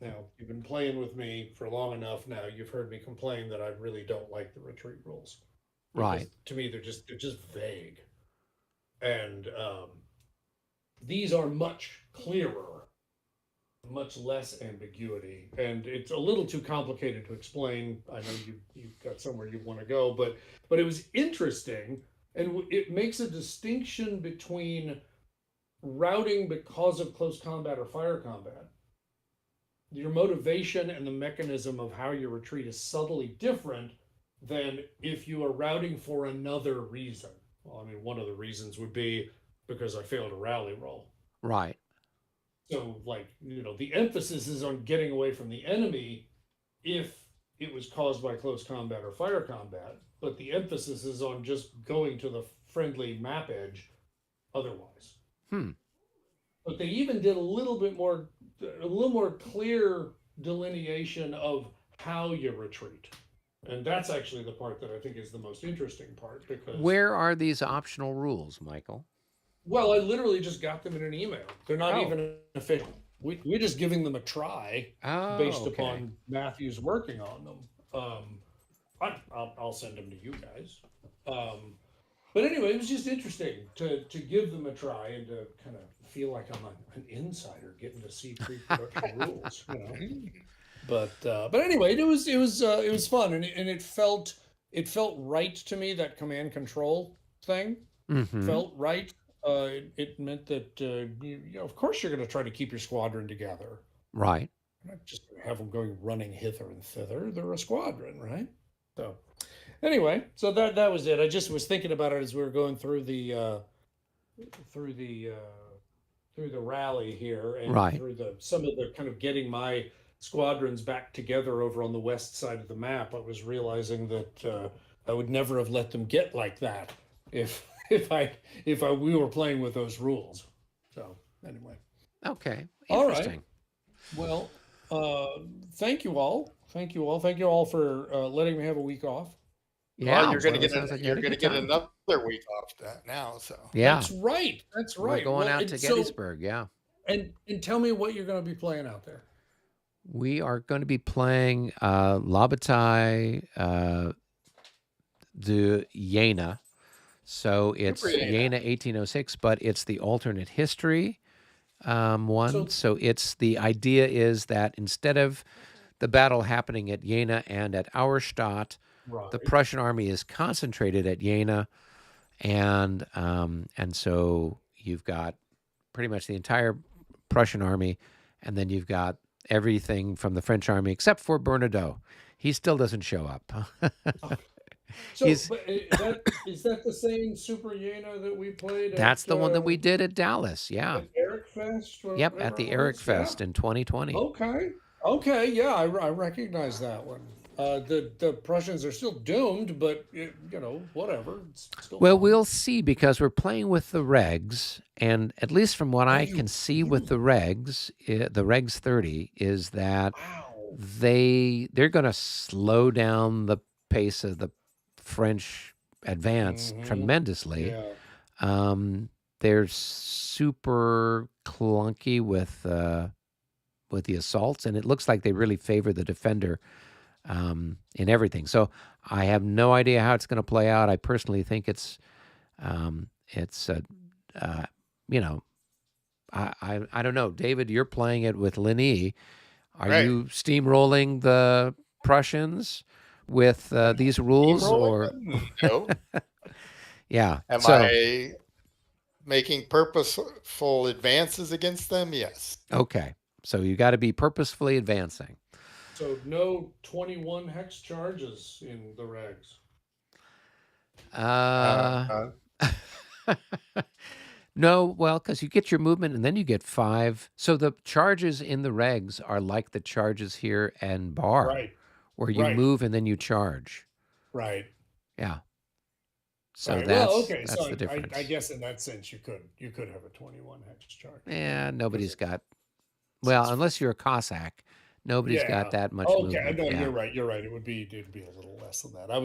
Now, you've been playing with me for long enough now. You've heard me complain that I really don't like the retreat rules, because Right. to me they're just vague. And these are much clearer, much less ambiguity, and it's a little too complicated to explain. I know you've got somewhere you want to go, but it was interesting, and it makes a distinction between routing because of close combat or fire combat. Your motivation and the mechanism of how you retreat is subtly different than if you are routing for another reason. Well, I mean, one of the reasons would be because I failed a rally roll. Right. So, like, the emphasis is on getting away from the enemy if it was caused by close combat or fire combat, but the emphasis is on just going to the friendly map edge otherwise. Hmm. But they even did a little more clear delineation of how you retreat. And that's actually the part that I think is the most interesting part, because, Where are these optional rules, Michael? well, I literally just got them in an email. They're not Oh. even official. we're just giving them a try Oh, based okay. upon Matthew's working on them. I'll send them to you guys. Um, but anyway, it was just interesting to give them a try and to kind of feel like I'm an insider getting to see pre-production rules, you know. But anyway, it was fun, and it felt right to me, that command control thing Mm-hmm. felt right. It meant that of course you're going to try to keep your squadron together. Right. You're not just going to have them going running hither and thither. They're a squadron, right? So anyway, so that was it. I just was thinking about it as we were going through the through the rally here, and Right. through the some of the kind of getting my squadrons back together over on the west side of the map. I was realizing that I would never have let them get like that if if I we were playing with those rules. So anyway, Okay. all right. Interesting. Well, thank you all. Thank you all. Thank you all for letting me have a week off. Yeah. Well, you're going to Well, it get sounds like you you're had a going to good get time. another week off that now. So Yeah. That's right. That's We're right. going Well, out and to so Gettysburg. Yeah. and tell me what you're going to be playing out there. We are going to be playing La Bataille de Jena. So super it's Yana. Jena 1806, but it's the alternate history one. So So it's the idea is that instead of the battle happening at Jena and at Auerstadt, the right. Prussian army is concentrated at Jena, and so you've got pretty much the entire Prussian army, and then you've got everything from the French army except for Bernadotte. He still doesn't show up. So, He's but that is that the same Super Yena that we played That's the one that we did at Dallas. Yeah. at Eric Fest, Yep, at whatever it the Eric was? Yeah. Fest in 2020. Okay. Okay. Yeah, I recognize that one. The Prussians are still doomed, but whatever. It's still Well, fun. we'll see because we're playing with the regs, and at least from what Oh, I you can see with the really? regs, the regs 30 is that Wow. they're going to slow down the pace of the French advance Mm-hmm. tremendously. Yeah. They're super clunky with the assaults, and it looks like they really favor the defender in everything. So I have no idea how it's going to play out. I personally think it's you know, I don't know. David, you're playing it with Linny. Are Right. you steamrolling the Prussians with these rules, Steamrolling or them? No. yeah? Am So I making purposeful advances against them? Yes. okay, so you got to be purposefully advancing. So no 21 hex charges in the regs. Uh, no, well, because you get your movement and then you get 5. So the charges in the regs are like the charges here and bar, Right. where you Right. move and then you charge. Right. Yeah. So Right. Well, okay. that's So the I difference. guess in that sense you could have a 21 hex charge Yeah, because nobody's it's got. Well, fun. unless you're a Cossack, nobody's got Yeah. that much Okay. movement. No, Yeah. you're right. You're right. It'd be a little less than that. I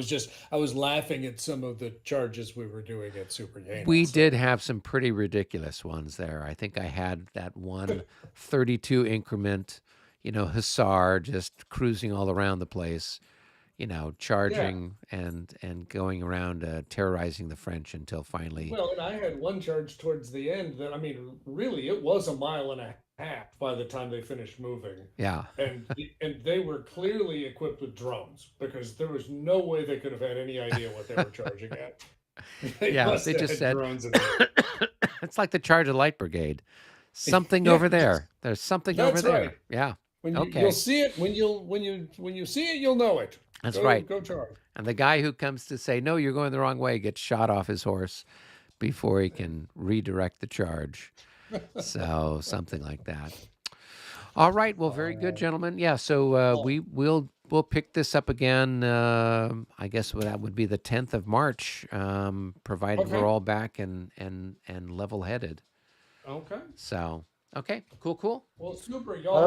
was laughing at some of the charges we were doing at Super Yena. We did So have some pretty ridiculous ones there. I think I had that one 32 increment, hussar just cruising all around the place, yeah. charging and going around terrorizing the French until finally. Well, and I had one charge towards the end that, I mean, really, it was a mile and a half by the time they finished moving. Yeah. And they were clearly equipped with drones because there was no way they could have had any idea what they were charging at. They Yeah, must they have just had said drones in there. it's like the charge of light brigade. Something Yeah, over there. There's something over that's right. there. Yeah. When you'll Okay. see it, when you see it, you'll know it. That's right. Go charge. And the guy who comes to say, no, you're going the wrong way, gets shot off his horse before he can redirect the charge. So something like that. All right. Well, very good, gentlemen. Yeah. So Well, we'll pick this up again. I guess that would be the 10th of March, provided we're okay. all back and level headed. Okay. So okay, cool. Well, super. Y'all